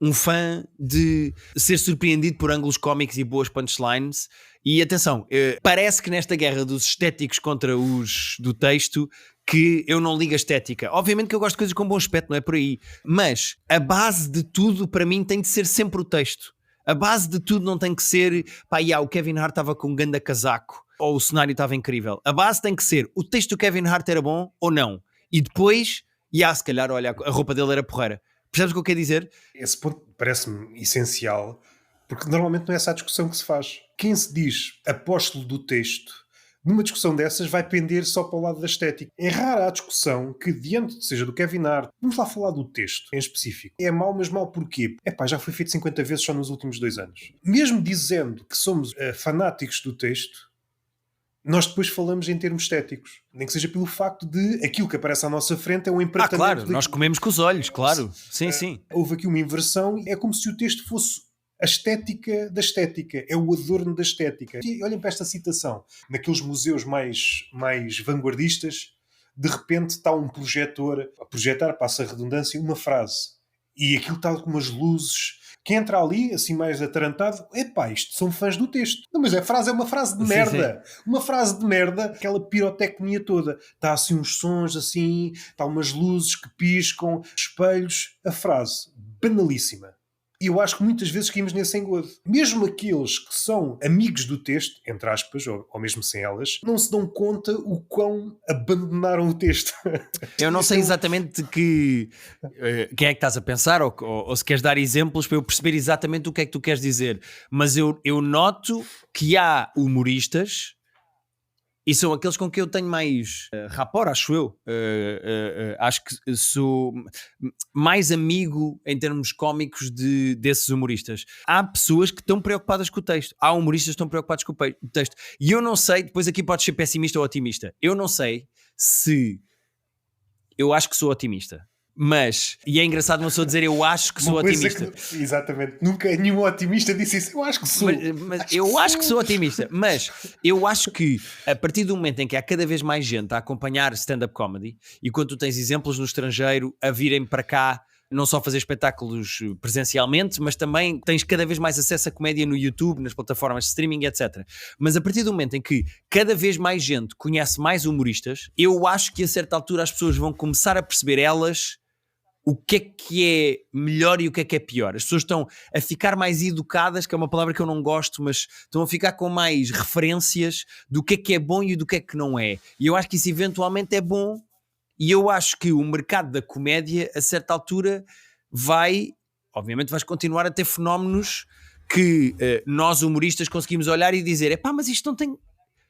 um fã de ser surpreendido por ângulos cómicos e boas punchlines. E atenção, parece que nesta guerra dos estéticos contra os do texto, que eu não ligo a estética. Obviamente que eu gosto de coisas com bom aspecto, não é por aí. Mas a base de tudo para mim tem de ser sempre o texto. A base de tudo não tem que ser o Kevin Hart estava com um ganda casaco ou o cenário estava incrível. A base tem que ser o texto do Kevin Hart era bom ou não. E depois, se calhar, olha, a roupa dele era porreira. Percebes o que eu quero dizer? Esse ponto parece-me essencial, porque normalmente não é essa a discussão que se faz. Quem se diz apóstolo do texto, numa discussão dessas vai pender só para o lado da estética. É rara a discussão que, diante, seja do Kevin Hart, vamos lá falar do texto em específico. É mau, mas mau porquê? Já foi feito 50 vezes só nos últimos 2 anos. Mesmo dizendo que somos fanáticos do texto, nós depois falamos em termos estéticos. Nem que seja pelo facto de aquilo que aparece à nossa frente é um empratamento. Claro, nós comemos com os olhos, claro. Sim. Houve aqui uma inversão. É como se o texto fosse a estética da estética. É o adorno da estética. E olhem para esta citação. Naqueles museus mais vanguardistas, de repente está um projetor a projetar, passa a redundância, uma frase. E aquilo está com umas luzes. Quem entra ali, assim mais atarantado, isto são fãs do texto. Não, mas a frase é uma frase de merda. Sim. Uma frase de merda, aquela pirotecnia toda. Está assim uns sons assim, está umas luzes que piscam, espelhos. A frase, banalíssima. E eu acho que muitas vezes caímos nesse engodo. Mesmo aqueles que são amigos do texto, entre aspas, ou mesmo sem elas, não se dão conta o quão abandonaram o texto. Eu não sei exatamente quem é que estás a pensar ou se queres dar exemplos para eu perceber exatamente o que é que tu queres dizer, mas eu noto que há humoristas e são aqueles com que eu tenho mais rapport, acho eu. Acho que sou mais amigo em termos cómicos desses humoristas. Há pessoas que estão preocupadas com o texto. Há humoristas que estão preocupados com o texto. E eu não sei, depois aqui podes ser pessimista ou otimista. Eu não sei se... Eu acho que sou otimista. Mas, e é engraçado uma pessoa dizer eu acho que sou otimista. Exatamente, nunca nenhum otimista disse isso. Eu acho que sou. Eu acho que sou otimista, mas eu acho que a partir do momento em que há cada vez mais gente a acompanhar stand-up comedy, e quando tu tens exemplos no estrangeiro a virem para cá, não só fazer espetáculos presencialmente, mas também tens cada vez mais acesso à comédia no YouTube, nas plataformas de streaming, etc. Mas a partir do momento em que cada vez mais gente conhece mais humoristas, eu acho que a certa altura as pessoas vão começar a perceber elas o que é melhor e o que é pior. As pessoas estão a ficar mais educadas, que é uma palavra que eu não gosto, mas estão a ficar com mais referências do que é bom e do que não é. E eu acho que isso eventualmente é bom, e eu acho que o mercado da comédia, a certa altura, obviamente vais continuar a ter fenómenos que nós humoristas conseguimos olhar e dizer, mas isto não tem...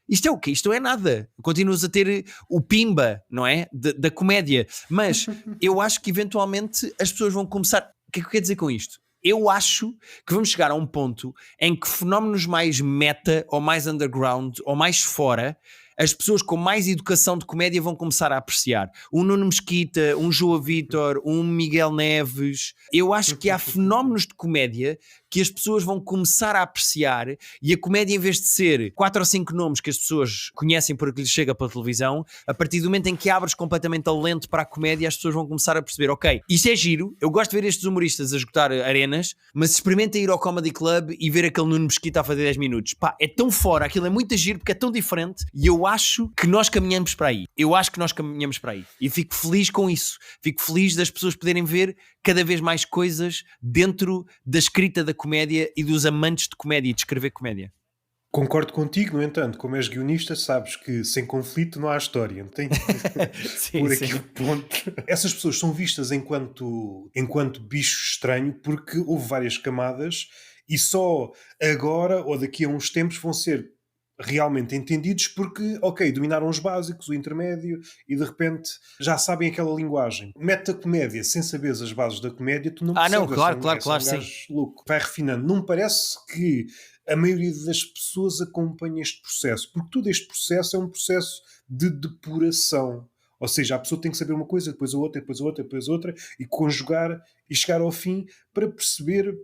Isto é o quê? Isto não é nada. Continuas a ter o pimba, não é? Da comédia. Mas eu acho que eventualmente as pessoas vão começar... O que é que eu quero dizer com isto? Eu acho que vamos chegar a um ponto em que fenómenos mais meta, ou mais underground, ou mais fora, as pessoas com mais educação de comédia vão começar a apreciar. Um Nuno Mesquita, um João Vitor, um Miguel Neves. Eu acho que há fenómenos de comédia que as pessoas vão começar a apreciar, e a comédia, em vez de ser 4 ou 5 nomes que as pessoas conhecem porque lhes chega pela televisão, a partir do momento em que abres completamente a lente para a comédia, as pessoas vão começar a perceber, ok, isto é giro, eu gosto de ver estes humoristas a esgotar arenas, mas experimenta ir ao Comedy Club e ver aquele Nuno Mesquita a fazer 10 minutos. É tão fora, aquilo é muito giro porque é tão diferente, e eu acho que nós caminhamos para aí. E fico feliz com isso. Fico feliz das pessoas poderem ver cada vez mais coisas dentro da escrita da comédia e dos amantes de comédia e de escrever comédia. Concordo contigo, no entanto, como és guionista, sabes que sem conflito não há história. Não tem por aqui o ponto. Essas pessoas são vistas enquanto bicho estranho porque houve várias camadas e só agora ou daqui a uns tempos vão ser realmente entendidos porque, ok, dominaram os básicos, o intermédio e de repente já sabem aquela linguagem. Mete a comédia sem saberes as bases da comédia, tu não Não, percebes, claro, é claro, só um claro, sim. gajo louco. Vai refinando. Não me parece que a maioria das pessoas acompanha este processo, porque todo este processo é um processo de depuração. Ou seja, a pessoa tem que saber uma coisa, depois a outra, depois a outra, depois a outra, e conjugar e chegar ao fim para perceber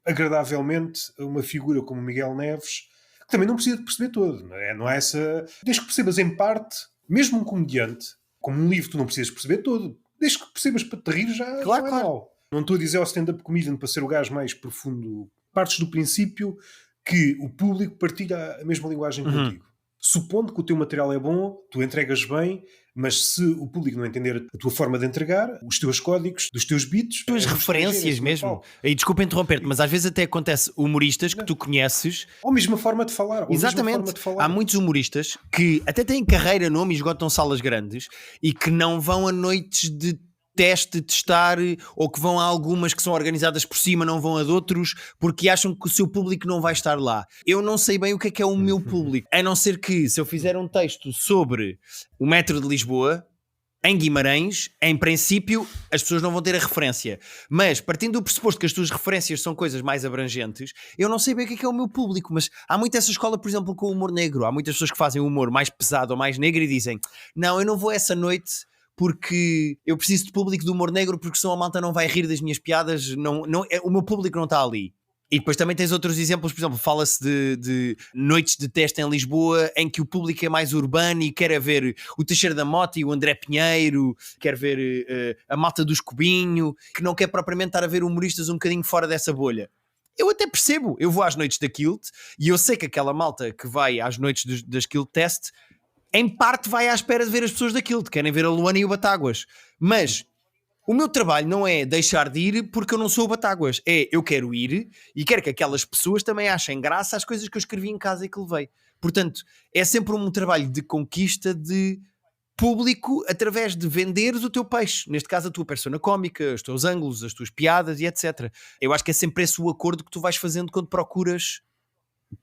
agradavelmente uma figura como Miguel Neves, que também não precisa de perceber todo, não é? Não há essa. Desde que percebas em parte, mesmo um comediante, como um livro, tu não precisas perceber todo. Desde que percebas para te rir, já Claro, é claro. mau. Não estou a dizer ao stand-up comedian para ser o gajo mais profundo. Partes do princípio que o público partilha a mesma linguagem Uhum. contigo. Supondo que o teu material é bom, tu entregas bem, mas se o público não entender a tua forma de entregar, os teus códigos, dos teus beats, Tuas é um estrangeiro em referências cima de mesmo. palco. E desculpa interromper-te, mas às vezes até acontece humoristas que tu conheces. Ou a mesma forma de falar, ou a mesma forma Exatamente. de Há falar. muitos humoristas que até têm carreira, nome e esgotam salas grandes e que não vão a noites de testar, ou que vão a algumas que são organizadas por cima, não vão a de outros, porque acham que o seu público não vai estar lá. Eu não sei bem o que é o meu público, a não ser que se eu fizer um texto sobre o metro de Lisboa, em Guimarães, em princípio, as pessoas não vão ter a referência. Mas, partindo do pressuposto que as tuas referências são coisas mais abrangentes, eu não sei bem o que é o meu público, mas há muito essa escola, por exemplo, com o humor negro. Há muitas pessoas que fazem o humor mais pesado ou mais negro e dizem: não, eu não vou essa noite porque eu preciso de público do humor negro, porque senão a malta não vai rir das minhas piadas, o meu público não está ali. E depois também tens outros exemplos, por exemplo, fala-se de noites de teste em Lisboa em que o público é mais urbano e quer ver o Teixeira da Mota e o André Pinheiro, quer ver a malta do Escobinho, que não quer propriamente estar a ver humoristas um bocadinho fora dessa bolha. Eu até percebo, eu vou às noites da Kilt e eu sei que aquela malta que vai às noites das Kilt Test, em parte vai à espera de ver as pessoas da Kilt, querem ver a Luana e o Batáguas. Mas o meu trabalho não é deixar de ir porque eu não sou o Batáguas. É, eu quero ir e quero que aquelas pessoas também achem graça às coisas que eu escrevi em casa e que levei. Portanto, é sempre um trabalho de conquista de público através de venderes o teu peixe. Neste caso, a tua persona cómica, os teus ângulos, as tuas piadas e etc. Eu acho que é sempre esse o acordo que tu vais fazendo quando procuras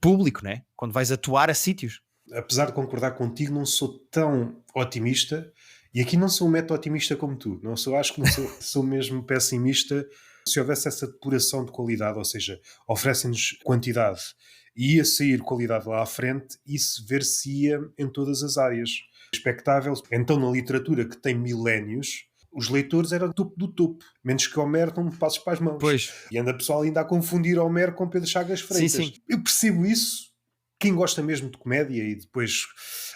público, né? Quando vais atuar a sítios. Apesar de concordar contigo, não sou tão otimista. E aqui não sou um meta-otimista como tu. Não sou, acho que não sou, sou mesmo pessimista. Se houvesse essa depuração de qualidade, ou seja, oferecem-nos quantidade e ia sair qualidade lá à frente, isso ver-se-ia em todas as áreas. Expectável. Então, na literatura que tem milénios, os leitores eram topo do topo. Menos que Homero não me passes para as mãos. Pois. E anda pessoal ainda a confundir Homero com Pedro Chagas Freitas. Sim, sim. Eu percebo isso. Quem gosta mesmo de comédia e depois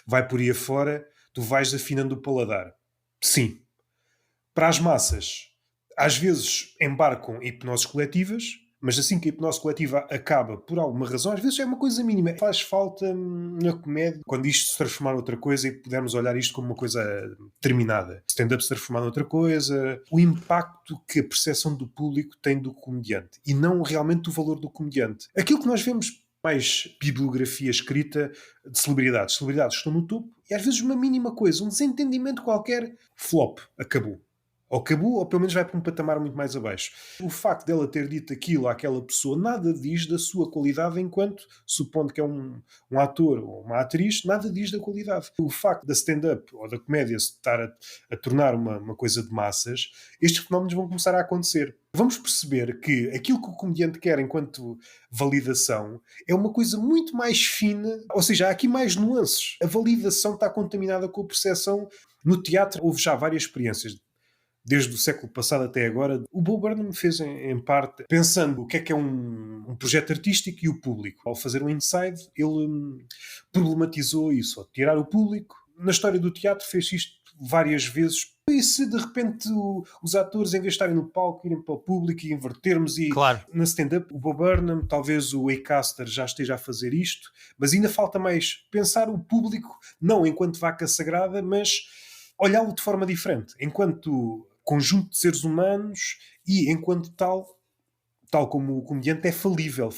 vai por aí afora, tu vais afinando o paladar. Sim. Para as massas, às vezes embarcam hipnoses coletivas, mas assim que a hipnose coletiva acaba por alguma razão, às vezes é uma coisa mínima. Faz falta na comédia, quando isto se transformar noutra coisa e pudermos olhar isto como uma coisa terminada. Stand-up se transformar noutra coisa, o impacto que a percepção do público tem do comediante e não realmente o valor do comediante. Aquilo que nós vemos mais bibliografia escrita de celebridades. Celebridades estão no topo e às vezes uma mínima coisa, um desentendimento qualquer, flop, acabou. Ou acabou, ou pelo menos vai para um patamar muito mais abaixo. O facto dela ter dito aquilo àquela pessoa nada diz da sua qualidade enquanto, supondo que é um ator ou uma atriz, nada diz da qualidade. O facto da stand-up ou da comédia se estar a tornar uma coisa de massas, estes fenómenos vão começar a acontecer. Vamos perceber que aquilo que o comediante quer enquanto validação é uma coisa muito mais fina, ou seja, há aqui mais nuances. A validação está contaminada com a percepção. No teatro houve já várias experiências desde o século passado até agora. O Bo Burnham fez em parte pensando o que é um projeto artístico e o público. Ao fazer um inside, ele problematizou isso, ao tirar o público. Na história do teatro fez isto várias vezes. E se de repente os atores, em vez de estarem no palco, irem para o público e invertermos, e claro, na stand-up, o Bo Burnham, talvez o Acaster já esteja a fazer isto, mas ainda falta mais pensar o público, não enquanto vaca sagrada, mas olhá-lo de forma diferente, enquanto conjunto de seres humanos e enquanto tal como o comediante é falível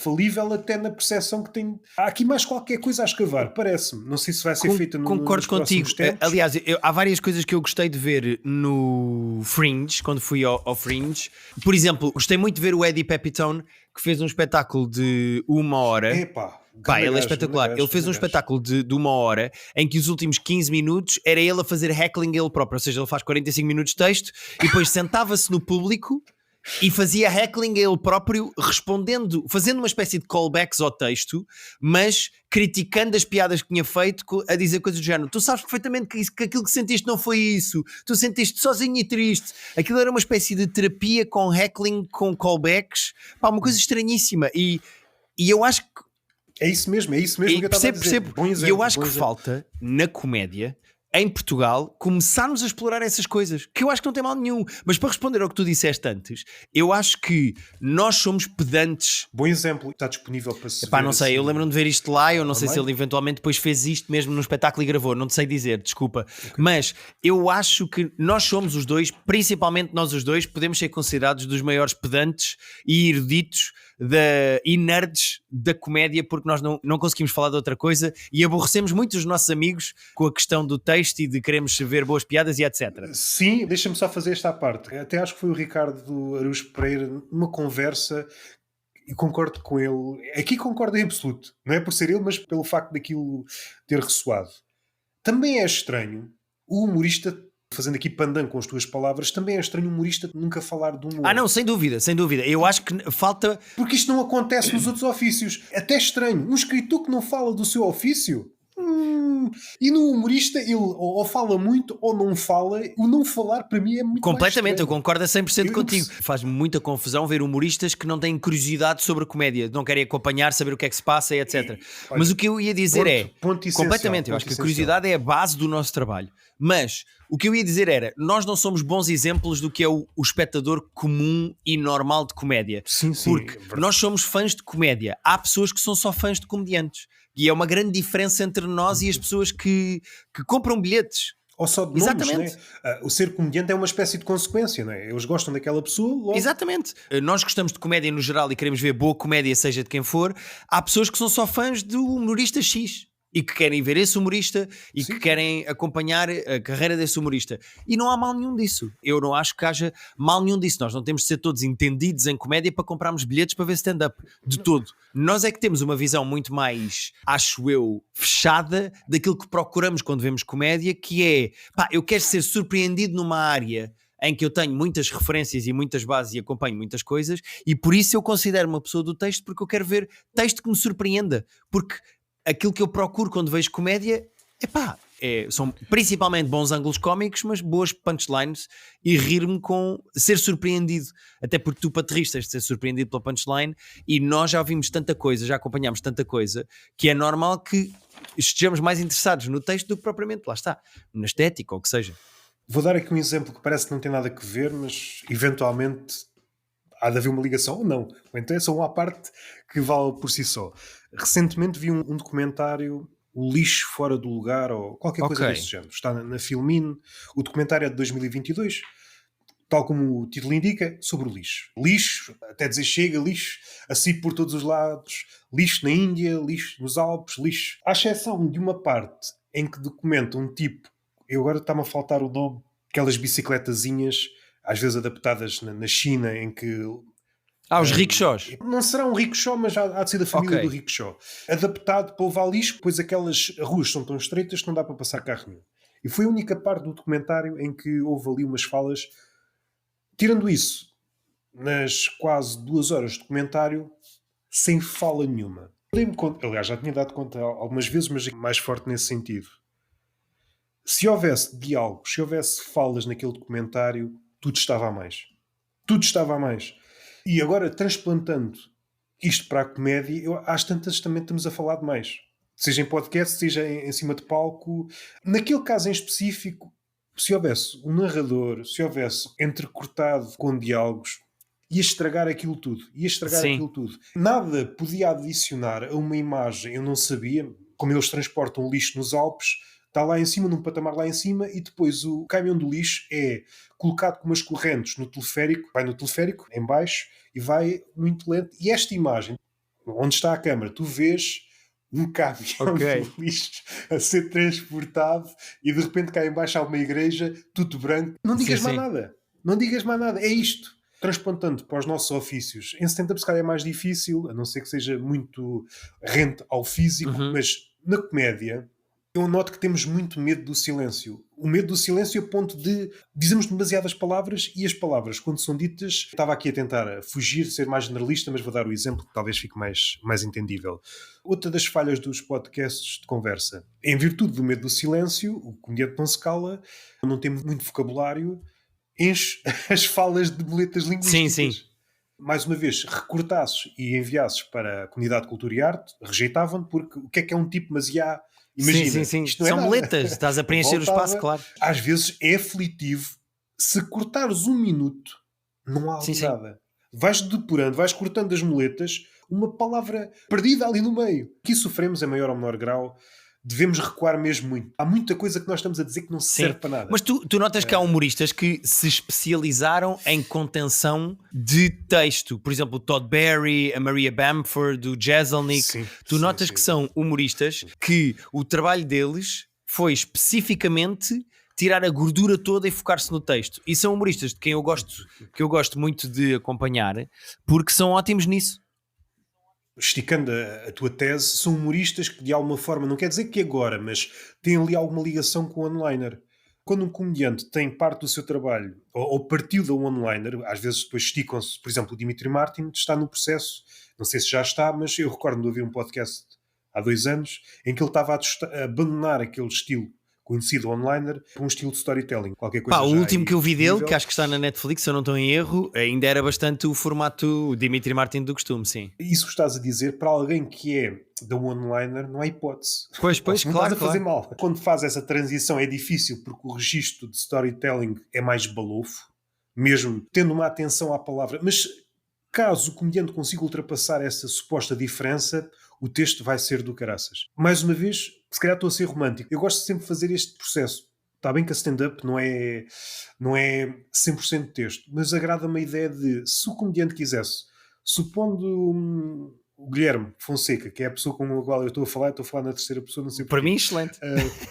até na percepção que tem. Há aqui mais qualquer coisa a escavar, parece-me. Não sei se vai ser feita concordo nos contigo. próximos tempos. Aliás, há várias coisas que eu gostei de ver no Fringe, quando fui ao Fringe. Por exemplo, gostei muito de ver o Eddie Pepitone, que fez um espetáculo de 1 hora. Epá, Pá, Ganda ele é gajo, espetacular. ganda gajo, Ele fez um ganda gajo. espetáculo de 1 hora em que os últimos 15 minutos era ele a fazer heckling ele próprio. Ou seja, ele faz 45 minutos de texto e depois sentava-se no público e fazia heckling a ele próprio, respondendo, fazendo uma espécie de callbacks ao texto, mas criticando as piadas que tinha feito, a dizer coisas do género. Tu sabes perfeitamente que aquilo que sentiste não foi isso. Tu sentiste sozinho e triste. Aquilo era uma espécie de terapia com heckling, com callbacks. Pá, uma coisa estranhíssima. E eu acho que É isso mesmo que eu estava a dizer. percebo. Bom E exemplo, eu acho bom que exemplo. falta, na comédia, em Portugal, começarmos a explorar essas coisas, que eu acho que não tem mal nenhum. Mas para responder ao que tu disseste antes, eu acho que nós somos pedantes. Bom exemplo, está disponível para se Epá, ver não sei, eu assim, lembro-me de ver isto lá, eu não sei se online? ele eventualmente depois fez isto mesmo no espetáculo e gravou, não te sei dizer, desculpa. Mas eu acho que nós somos os dois, principalmente nós os dois, podemos ser considerados dos maiores pedantes e eruditos e nerds da comédia, porque nós não conseguimos falar de outra coisa e aborrecemos muito os nossos amigos com a questão do texto e de queremos ver boas piadas e etc. Sim, deixa-me só fazer esta parte. Até acho que foi o Ricardo Araújo Pereira, numa conversa, e concordo com ele. Aqui concordo em absoluto. Não é por ser ele, mas pelo facto daquilo ter ressoado. Também é estranho o humorista, fazendo aqui pandan com as tuas palavras, também é estranho o humorista nunca falar de humor. Ah não, sem dúvida, sem dúvida. Eu acho que falta... Porque isto não acontece nos outros ofícios. Até estranho. Um escritor que não fala do seu ofício. E no humorista ele ou fala muito ou não fala. O não falar para mim é muito Completamente, mais eu estranho. concordo a 100% Eu contigo. perce- Faz-me muita confusão ver humoristas que não têm curiosidade sobre a comédia, não querem acompanhar, saber o que é que se passa, etc. Olha, Mas o que eu ia dizer ponto essencial, completamente, eu ponto acho que a essencial. curiosidade é a base do nosso trabalho. Mas o que eu ia dizer era, nós não somos bons exemplos do que é o espectador comum e normal de comédia. Sim, Porque é verdade. nós somos fãs de comédia. Há pessoas que são só fãs de comediantes. E é uma grande diferença entre nós e as pessoas que compram bilhetes. Ou só de nomes, Exatamente. né? O ser comediante é uma espécie de consequência, não é? Eles gostam daquela pessoa, logo. Exatamente. Nós gostamos de comédia no geral e queremos ver boa comédia, seja de quem for. Há pessoas que são só fãs do humorista X e que querem ver esse humorista e Sim. que querem acompanhar a carreira desse humorista. E não há mal nenhum disso. Eu não acho que haja mal nenhum disso. Nós não temos de ser todos entendidos em comédia para comprarmos bilhetes para ver stand-up. De todo. Nós é que temos uma visão muito mais, acho eu, fechada daquilo que procuramos quando vemos comédia, que é, pá, eu quero ser surpreendido numa área em que eu tenho muitas referências e muitas bases e acompanho muitas coisas, e por isso eu considero uma pessoa do texto, porque eu quero ver texto que me surpreenda, porque aquilo que eu procuro quando vejo comédia são principalmente bons ângulos cómicos, mas boas punchlines e rir-me com ser surpreendido, até porque tu, para te rir, tens de ser surpreendido pela punchline, e nós já ouvimos tanta coisa, já acompanhámos tanta coisa, que é normal que estejamos mais interessados no texto do que propriamente, lá está, na estética ou o que seja. Vou dar aqui um exemplo que parece que não tem nada a ver, mas eventualmente há de haver uma ligação ou não. Ou então é só uma parte que vale por si só. Recentemente vi um documentário, O Lixo Fora do Lugar, ou qualquer coisa Ok. desse género. Está na Filmin. O documentário é de 2022, tal como o título indica, sobre o lixo. Lixo, até dizer chega, lixo assim por todos os lados. Lixo na Índia, lixo nos Alpes, lixo. À exceção de uma parte em que documenta um tipo, eu agora está-me a faltar o nome, aquelas bicicletazinhas, às vezes adaptadas na China, em que Os rickshaws. não será um rickshaw, mas há de ser da família Ok. do rickshaw. Adaptado para levar lixo, pois aquelas ruas são tão estreitas que não dá para passar carro nenhum. E foi a única parte do documentário em que houve ali umas falas. Tirando isso, nas quase 2 horas de documentário, sem fala nenhuma. Dei-me conta, aliás, já tinha dado conta algumas vezes, mas mais forte nesse sentido. Se houvesse diálogo, se houvesse falas naquele documentário, tudo estava a mais. Tudo estava a mais. E agora, transplantando isto para a comédia, às tantas também estamos a falar de mais. Seja em podcast, seja em cima de palco. Naquele caso em específico, se houvesse um narrador, se houvesse entrecortado com diálogos, ia estragar aquilo tudo. Ia estragar Sim. aquilo tudo. Nada podia adicionar a uma imagem, eu não sabia, como eles transportam lixo nos Alpes, está lá em cima, num patamar lá em cima, e depois o caminhão do lixo é colocado com umas correntes no teleférico, vai no teleférico, em baixo, e vai muito lento. E esta imagem, onde está a câmara, tu vês um caminhão Ok. de lixo a ser transportado e de repente cá em baixo há uma igreja, tudo branco. Não digas Sim, mais sim. nada. Não digas mais nada. É isto. Transplantando para os nossos ofícios, em stand-up se calhar é mais difícil, a não ser que seja muito rente ao físico, mas na comédia eu noto que temos muito medo do silêncio. O medo do silêncio a ponto de dizemos demasiadas palavras e as palavras, quando são ditas, estava aqui a tentar fugir, ser mais generalista, mas vou dar o exemplo que talvez fique mais entendível. Outra das falhas dos podcasts de conversa, em virtude do medo do silêncio, o comediante não se cala, não tem muito vocabulário, enche as falas de boletas linguísticas. Sim. Mais uma vez, recortasses e enviasses para a comunidade de cultura e arte, rejeitavam porque o que é um tipo, mas já... Imagina, Sim. isto não é São nada. boletas, estás a preencher o espaço, claro. Às vezes é aflitivo. Se cortares um minuto, não há ali nada. Vais depurando, vais cortando as muletas, uma palavra perdida ali no meio. Aqui sofremos em maior ou menor grau. Devemos recuar mesmo muito. Há muita coisa que nós estamos a dizer que não serve para nada. Mas tu notas que há humoristas que se especializaram em contenção de texto. Por exemplo, o Todd Barry, a Maria Bamford, o Jeselnik. Tu notas que são humoristas que o trabalho deles foi especificamente tirar a gordura toda e focar-se no texto. E são humoristas de quem eu gosto muito de acompanhar, porque são ótimos nisso. Esticando a tua tese, são humoristas que de alguma forma, não quer dizer que agora, mas têm ali alguma ligação com o onliner. Quando um comediante tem parte do seu trabalho, ou partiu da onliner, às vezes depois esticam-se, por exemplo, o Dimitri Martin está no processo, não sei se já está, mas eu recordo de ouvir um podcast há 2 anos, em que ele estava a abandonar aquele estilo conhecido onliner para um estilo de storytelling, qualquer coisa. O último que eu vi dele, que acho que está na Netflix, se eu não estou em erro, ainda era bastante o formato Dimitri Martin do costume, sim. Isso que estás a dizer, para alguém que é da one-liner, não há hipótese. Pois, não claro. Estás a fazer mal. Quando faz essa transição é difícil porque o registro de storytelling é mais balofo, mesmo tendo uma atenção à palavra. Mas caso o comediante consiga ultrapassar essa suposta diferença, o texto vai ser do caraças. Mais uma vez, se calhar estou a ser romântico. Eu gosto sempre de fazer este processo. Está bem que a stand-up não é 100% texto, mas agrada-me a ideia de, se o comediante quisesse, supondo o Guilherme Fonseca, que é a pessoa com a qual eu estou a falar na terceira pessoa, não sei porquê. Para mim, excelente.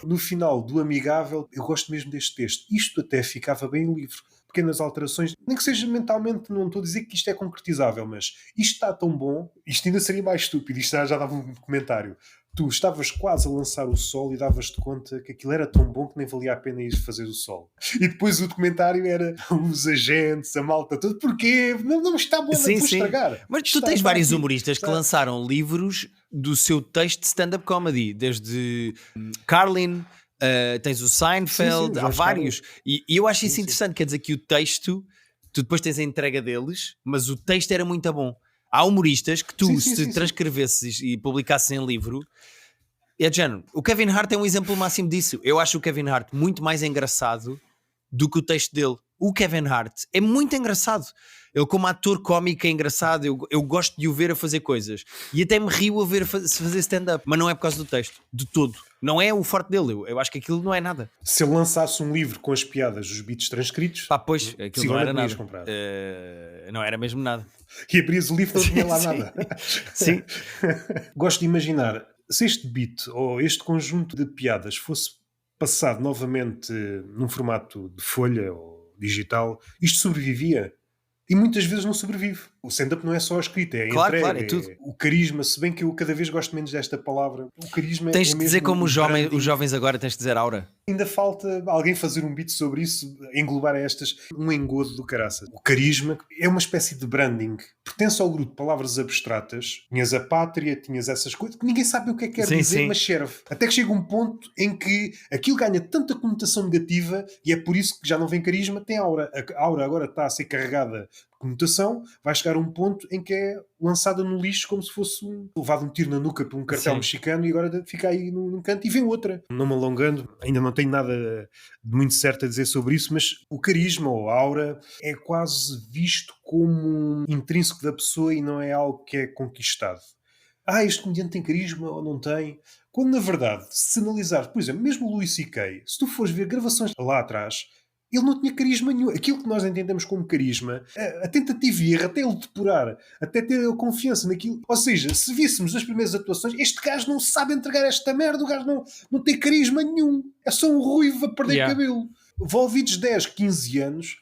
No final do Amigável, eu gosto mesmo deste texto. Isto até ficava bem em livro. Pequenas alterações, nem que seja mentalmente, não estou a dizer que isto é concretizável, mas isto está tão bom, isto ainda seria mais estúpido, isto já dava um comentário. Tu estavas quase a lançar o sol e davas-te conta que aquilo era tão bom que nem valia a pena ir fazer o sol. E depois o documentário era os agentes, a malta toda. Porquê? Não está bom, sim, vou estragar. Mas tu tens vários humoristas que lançaram livros do seu texto de stand-up comedy, desde Carlin, tens o Seinfeld, há vários. E eu acho isso interessante, quer dizer que o texto, tu depois tens a entrega deles, mas o texto era muito bom. Há humoristas que tu, se transcrevesses e publicasses em livro, é de género. O Kevin Hart é um exemplo máximo disso. Eu acho o Kevin Hart muito mais engraçado do que o texto dele. O Kevin Hart é muito engraçado. Ele como ator cómico é engraçado. Eu gosto de o ver a fazer coisas. E até me rio a ver fazer stand-up. Mas não é por causa do texto. De todo. Não é o forte dele. Eu acho que aquilo não é nada. Se ele lançasse um livro com as piadas, os beats transcritos... Pois, aquilo não era nada. Não era mesmo nada. E abrias o livro e não tinha lá nada. Sim. Gosto de imaginar, se este beat ou este conjunto de piadas fosse passado novamente num formato de folha ou digital, isto sobrevivia. E muitas vezes não sobrevive. O stand-up não é só a escrita, é a entrega, claro, é tudo. O carisma, se bem que eu cada vez gosto menos desta palavra. O carisma tens é de mesmo dizer como os branding. jovens agora, tens de dizer aura. Ainda falta alguém fazer um beat sobre isso, englobar estas, um engodo do caraças. O carisma é uma espécie de branding. Pertence ao grupo de palavras abstratas. Tinhas a pátria, tinhas essas coisas, que ninguém sabe o que é que quer dizer, mas serve. Até que chega um ponto em que aquilo ganha tanta conotação negativa e é por isso que já não vem carisma, tem aura. A aura agora está a ser carregada de conotação, vai chegar a um ponto em que é lançada no lixo como se fosse levado um tiro na nuca por um cartel mexicano e agora fica aí num canto e vem outra. Não me alongando, ainda não tenho nada de muito certo a dizer sobre isso, mas o carisma ou a aura é quase visto como intrínseco da pessoa e não é algo que é conquistado. Este comediante tem carisma ou não tem? Quando na verdade, se analisar, por exemplo, mesmo o Louis C.K., se tu fores ver gravações lá atrás, ele não tinha carisma nenhum. Aquilo que nós entendemos como carisma, a tentativa e erro, até ele depurar, até ter ele confiança naquilo. Ou seja, se víssemos nas primeiras atuações, este gajo não sabe entregar esta merda, o gajo não tem carisma nenhum. É só um ruivo a perder cabelo. Envolvidos 10, 15 anos,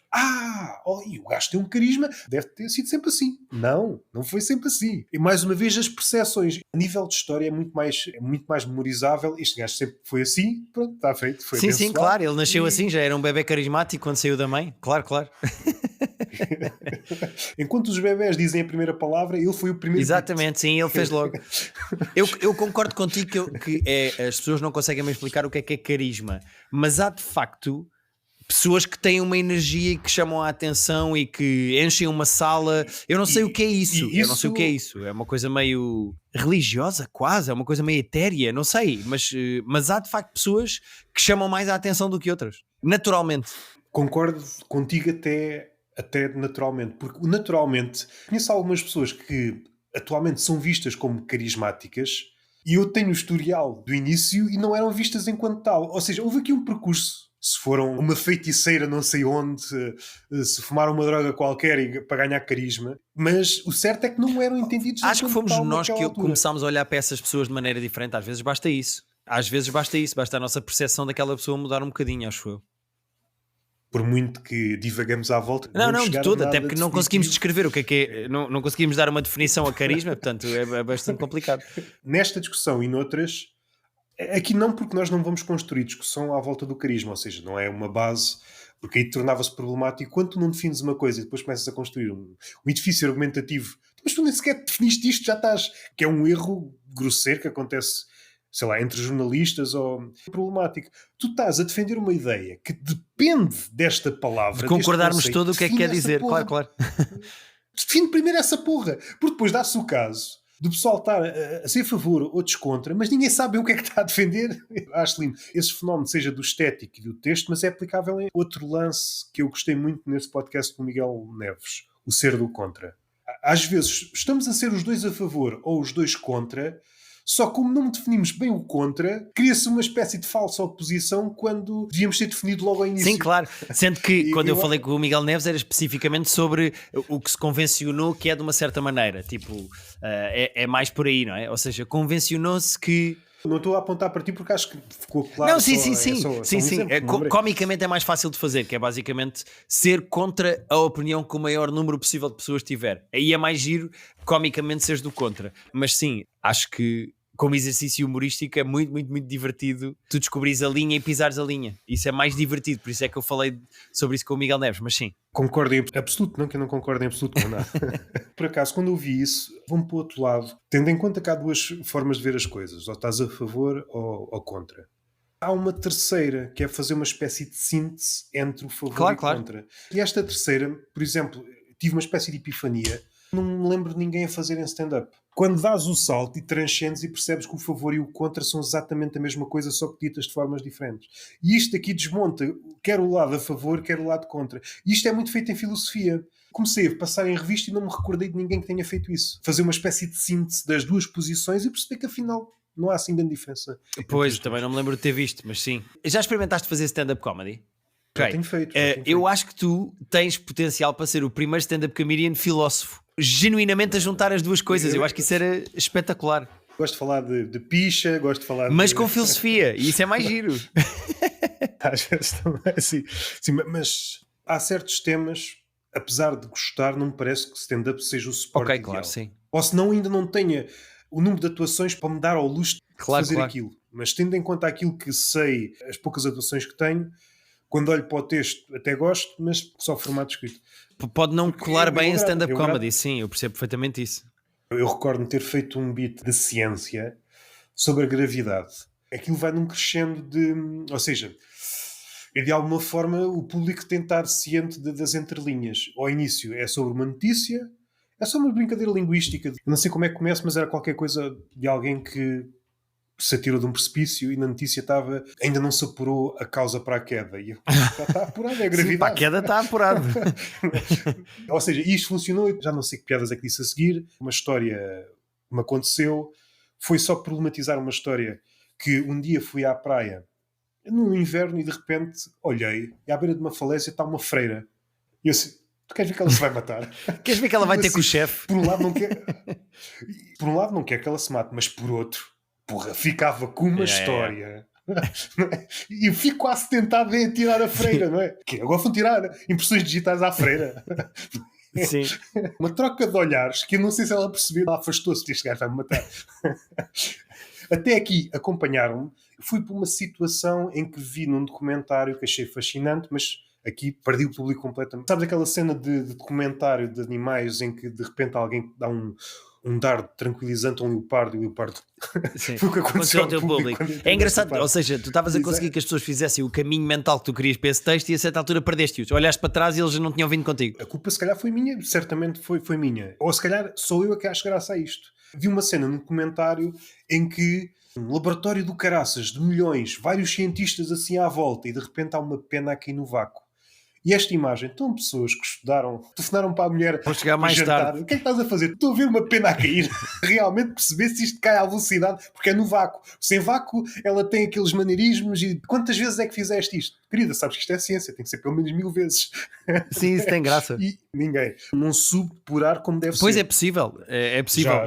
e o gajo tem um carisma, deve ter sido sempre assim. Não, não foi sempre assim. E mais uma vez as percepções. A nível de história é muito mais memorizável. Este gajo sempre foi assim, pronto, está feito, foi Sim, abençoado. claro, ele nasceu assim, já era um bebê carismático quando saiu da mãe, claro. Enquanto os bebés dizem a primeira palavra, ele foi o primeiro. Exatamente, sim, ele fez logo. Eu concordo contigo que as pessoas não conseguem me explicar o que é carisma, mas há de facto pessoas que têm uma energia e que chamam a atenção e que enchem uma sala. Eu não sei o que é isso. Eu não sei o que é isso. É uma coisa meio religiosa, quase. É uma coisa meio etérea, não sei. Mas há de facto pessoas que chamam mais a atenção do que outras. Naturalmente. Concordo contigo até naturalmente. Porque naturalmente, conheço algumas pessoas que atualmente são vistas como carismáticas e eu tenho o historial do início e não eram vistas enquanto tal. Ou seja, houve aqui um percurso. Se foram uma feiticeira não sei onde, se fumaram uma droga qualquer para ganhar carisma, mas o certo é que não eram entendidos. Acho que fomos nós que altura. começámos a olhar para essas pessoas de maneira diferente. Às vezes basta isso. Basta a nossa percepção daquela pessoa mudar um bocadinho, acho eu. Por muito que divagamos à volta. Não, de todo, até porque não conseguimos descrever o que é. Não conseguimos dar uma definição a carisma, portanto é bastante complicado. Nesta discussão e noutras, aqui não, porque nós não vamos construir discussão à volta do carisma, ou seja, não é uma base, porque aí tornava-se problemático. Quando tu não defines uma coisa e depois começas a construir um edifício argumentativo, mas tu nem sequer definiste isto, já estás. Que é um erro grosseiro que acontece, sei lá, entre jornalistas ou problemático. Tu estás a defender uma ideia que depende desta palavra. De concordarmos conceito, todo o que é que quer dizer, porra. claro. Define primeiro essa porra, porque depois dá-se o caso do pessoal estar a ser a favor, outros contra, mas ninguém sabe o que é que está a defender. Acho lindo. Esse fenómeno, seja do estético e do texto, mas é aplicável em outro lance que eu gostei muito nesse podcast do Miguel Neves, o ser do contra. Às vezes estamos a ser os dois a favor ou os dois contra, só como não definimos bem o contra, cria-se uma espécie de falsa oposição quando devíamos ter definido logo ao início. Sim, claro. Sendo que quando eu falei com o Miguel Neves era especificamente sobre o que se convencionou que é de uma certa maneira. Tipo, é mais por aí, não é? Ou seja, convencionou-se que... Não estou a apontar para ti porque acho que ficou claro. Não, sim. Comicamente é mais fácil de fazer, que é basicamente ser contra a opinião que o maior número possível de pessoas tiver. Aí é mais giro, comicamente, seres do contra. Mas sim, acho que como exercício humorístico é muito, muito, muito divertido tu descobrires a linha e pisares a linha. Isso é mais divertido, por isso é que eu falei sobre isso com o Miguel Neves, mas sim. Concordo em absoluto, não que eu não concordo em absoluto com nada. Por acaso, quando eu vi isso, vou-me para o outro lado, tendo em conta que há duas formas de ver as coisas, ou estás a favor ou contra. Há uma terceira, que é fazer uma espécie de síntese entre o favor e o contra. E esta terceira, por exemplo, tive uma espécie de epifania. Não me lembro de ninguém a fazer em stand-up. Quando dás o salto e transcendes e percebes que o favor e o contra são exatamente a mesma coisa, só que ditas de formas diferentes. E isto aqui desmonta quer o lado a favor, quer o lado contra. E isto é muito feito em filosofia. Comecei a passar em revista e não me recordei de ninguém que tenha feito isso. Fazer uma espécie de síntese das duas posições e perceber que afinal não há assim grande diferença. Pois, também não me lembro de ter visto, mas sim. Já experimentaste fazer stand-up comedy? Já tenho feito. Eu acho que tu tens potencial para ser o primeiro stand-up comedian filósofo. Genuinamente a juntar as duas coisas. Eu acho que isso era espetacular. Gosto de falar de picha, gosto de falar mas com filosofia, e isso é mais giro. Às vezes também, sim, mas há certos temas, apesar de gostar, não me parece que stand-up seja o suporte ideal. Claro, sim. Ou senão ainda não tenha o número de atuações para me dar ao luxo de fazer aquilo. Mas tendo em conta aquilo que sei, as poucas atuações que tenho, quando olho para o texto até gosto, mas só o formato escrito. Pode não colar bem em stand-up comedy, sim, eu percebo perfeitamente isso. Eu recordo-me ter feito um beat de ciência sobre a gravidade. Aquilo vai num crescendo de... Ou seja, é de alguma forma o público tentar ciente das entrelinhas. Ao início é sobre uma notícia, é só uma brincadeira linguística. Eu não sei como é que começa, mas era qualquer coisa de alguém que se atirou de um precipício e na notícia estava ainda não se apurou a causa para a queda. E está apurado, é a gravidade. Sim, para a queda está apurado. Ou seja, isto funcionou, já não sei que piadas é que disse a seguir, uma história me aconteceu, foi só problematizar uma história que um dia fui à praia no inverno e de repente olhei e à beira de uma falésia está uma freira. E eu assim, tu queres ver que ela se vai matar? Queres ver que ela vai ter com o chefe? Por um lado não quer que ela se mate, mas por outro, porra, ficava com uma história Não é? E eu fico quase tentado em tirar a freira, não é? Que agora vão tirar impressões digitais à freira. Sim. Uma troca de olhares que eu não sei se ela percebeu. Ela afastou-se, este gajo vai-me matar. Até aqui acompanharam-me. Fui por uma situação em que vi num documentário que achei fascinante, mas aqui perdi o público completamente. Sabes aquela cena de documentário de animais em que de repente alguém dá um dardo tranquilizante a um leopardo e o leopardo Sim. foi o que aconteceu ao teu público. É engraçado, ou seja, tu estavas a conseguir que as pessoas fizessem o caminho mental que tu querias para esse texto e a certa altura perdeste-os. Olhaste para trás e eles já não tinham vindo contigo. A culpa se calhar foi minha, certamente foi minha. Ou se calhar sou eu a que acho graça a isto. Vi uma cena num documentário em que um laboratório do caraças de milhões, vários cientistas assim à volta e de repente há uma pena aqui no vácuo. E esta imagem, estão pessoas que estudaram, telefonaram para a mulher Vou chegar para mais jantar. tarde. O que é que estás a fazer? Estou a ver uma pena a cair. Realmente perceber se isto cai à velocidade, porque é no vácuo. Sem vácuo, ela tem aqueles maneirismos e quantas vezes é que fizeste isto? Querida, sabes que isto é ciência, tem que ser pelo menos 1000 vezes. Sim, isso tem graça. E ninguém. Não soube depurar como deve Pois ser. é possível, é possível. Já.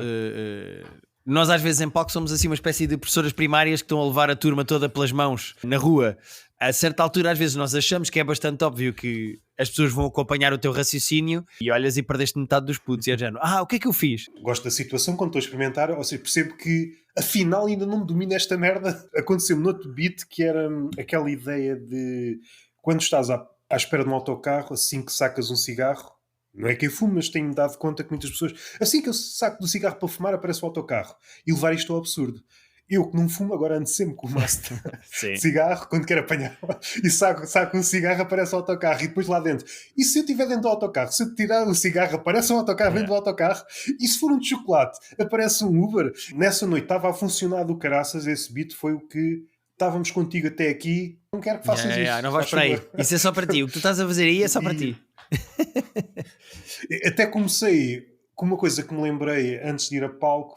Nós às vezes em palco somos assim uma espécie de professoras primárias que estão a levar a turma toda pelas mãos na rua. A certa altura às vezes nós achamos que é bastante óbvio que as pessoas vão acompanhar o teu raciocínio e olhas e perdeste metade dos putos e é género, o que é que eu fiz? Gosto da situação quando estou a experimentar, ou seja, percebo que afinal ainda não me domina esta merda. Aconteceu-me noutro beat que era aquela ideia de quando estás à espera de um autocarro, assim que sacas um cigarro, não é que eu fumo, mas tenho-me dado conta que muitas pessoas, assim que eu saco do cigarro para fumar, aparece o autocarro. E levar isto ao absurdo. Eu que não fumo, agora ando sempre com o maço de cigarro, quando quero apanhar, e saco um cigarro, aparece o autocarro, e depois lá dentro. E se eu estiver dentro do autocarro, se eu tirar o cigarro, aparece um autocarro dentro do autocarro, e se for um de chocolate, aparece um Uber. Nessa noite estava a funcionar do caraças, esse beat foi o que estávamos contigo até aqui, não quero que faças isso. Não vais para aí, isso é só para ti, o que tu estás a fazer aí é só para ti. Até comecei com uma coisa que me lembrei antes de ir a palco,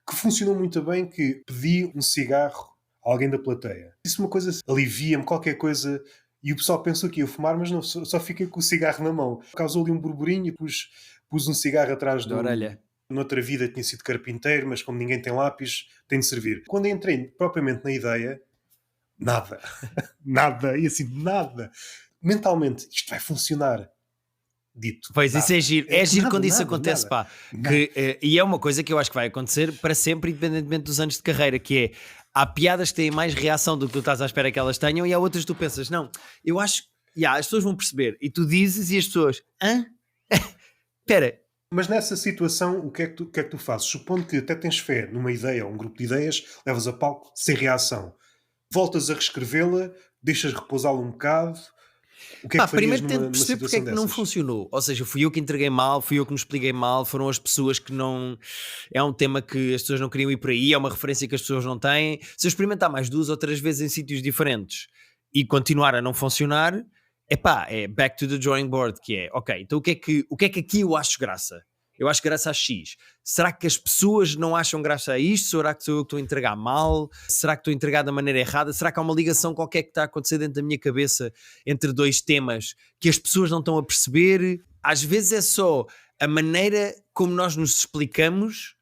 que funcionou muito bem, que pedi um cigarro a alguém da plateia. Isso uma coisa alivia-me, qualquer coisa, e o pessoal pensou que ia fumar, mas não, só fiquei com o cigarro na mão. Causou-lhe um burburinho e pus um cigarro atrás da orelha. Noutra vida tinha sido carpinteiro, mas como ninguém tem lápis, tem de servir. Quando entrei propriamente na ideia, nada. Nada. E assim, nada. Mentalmente, isto vai funcionar. Dito. Pois, nada. Isso é giro. É giro quando isso nada, acontece, nada. pá. E é uma coisa que eu acho que vai acontecer para sempre, independentemente dos anos de carreira, que é, há piadas que têm mais reação do que tu estás à espera que elas tenham e há outras que tu pensas, não, eu acho, as pessoas vão perceber. E tu dizes e as pessoas, espera. Mas nessa situação, o que é que tu fazes? Supondo que até tens fé numa ideia ou um grupo de ideias, levas a palco sem reação. Voltas a reescrevê-la, deixas repousá-la um bocado. O que é que primeiro farias tento perceber porque é que dessas? não funcionou. Ou seja, fui eu que entreguei mal, fui eu que me expliquei mal, foram as pessoas que não. É um tema que as pessoas não queriam ir por aí, é uma referência que as pessoas não têm. Se eu experimentar mais 2 ou 3 vezes em sítios diferentes e continuar a não funcionar, é back to the drawing board, que é, ok, então o que é que aqui eu acho graça? Eu acho graça a X. Será que as pessoas não acham graça a isto? Será que sou eu que estou a entregar mal? Será que estou a entregar da maneira errada? Será que há uma ligação qualquer que está a acontecer dentro da minha cabeça entre 2 temas que as pessoas não estão a perceber? Às vezes é só a maneira como nós nos explicamos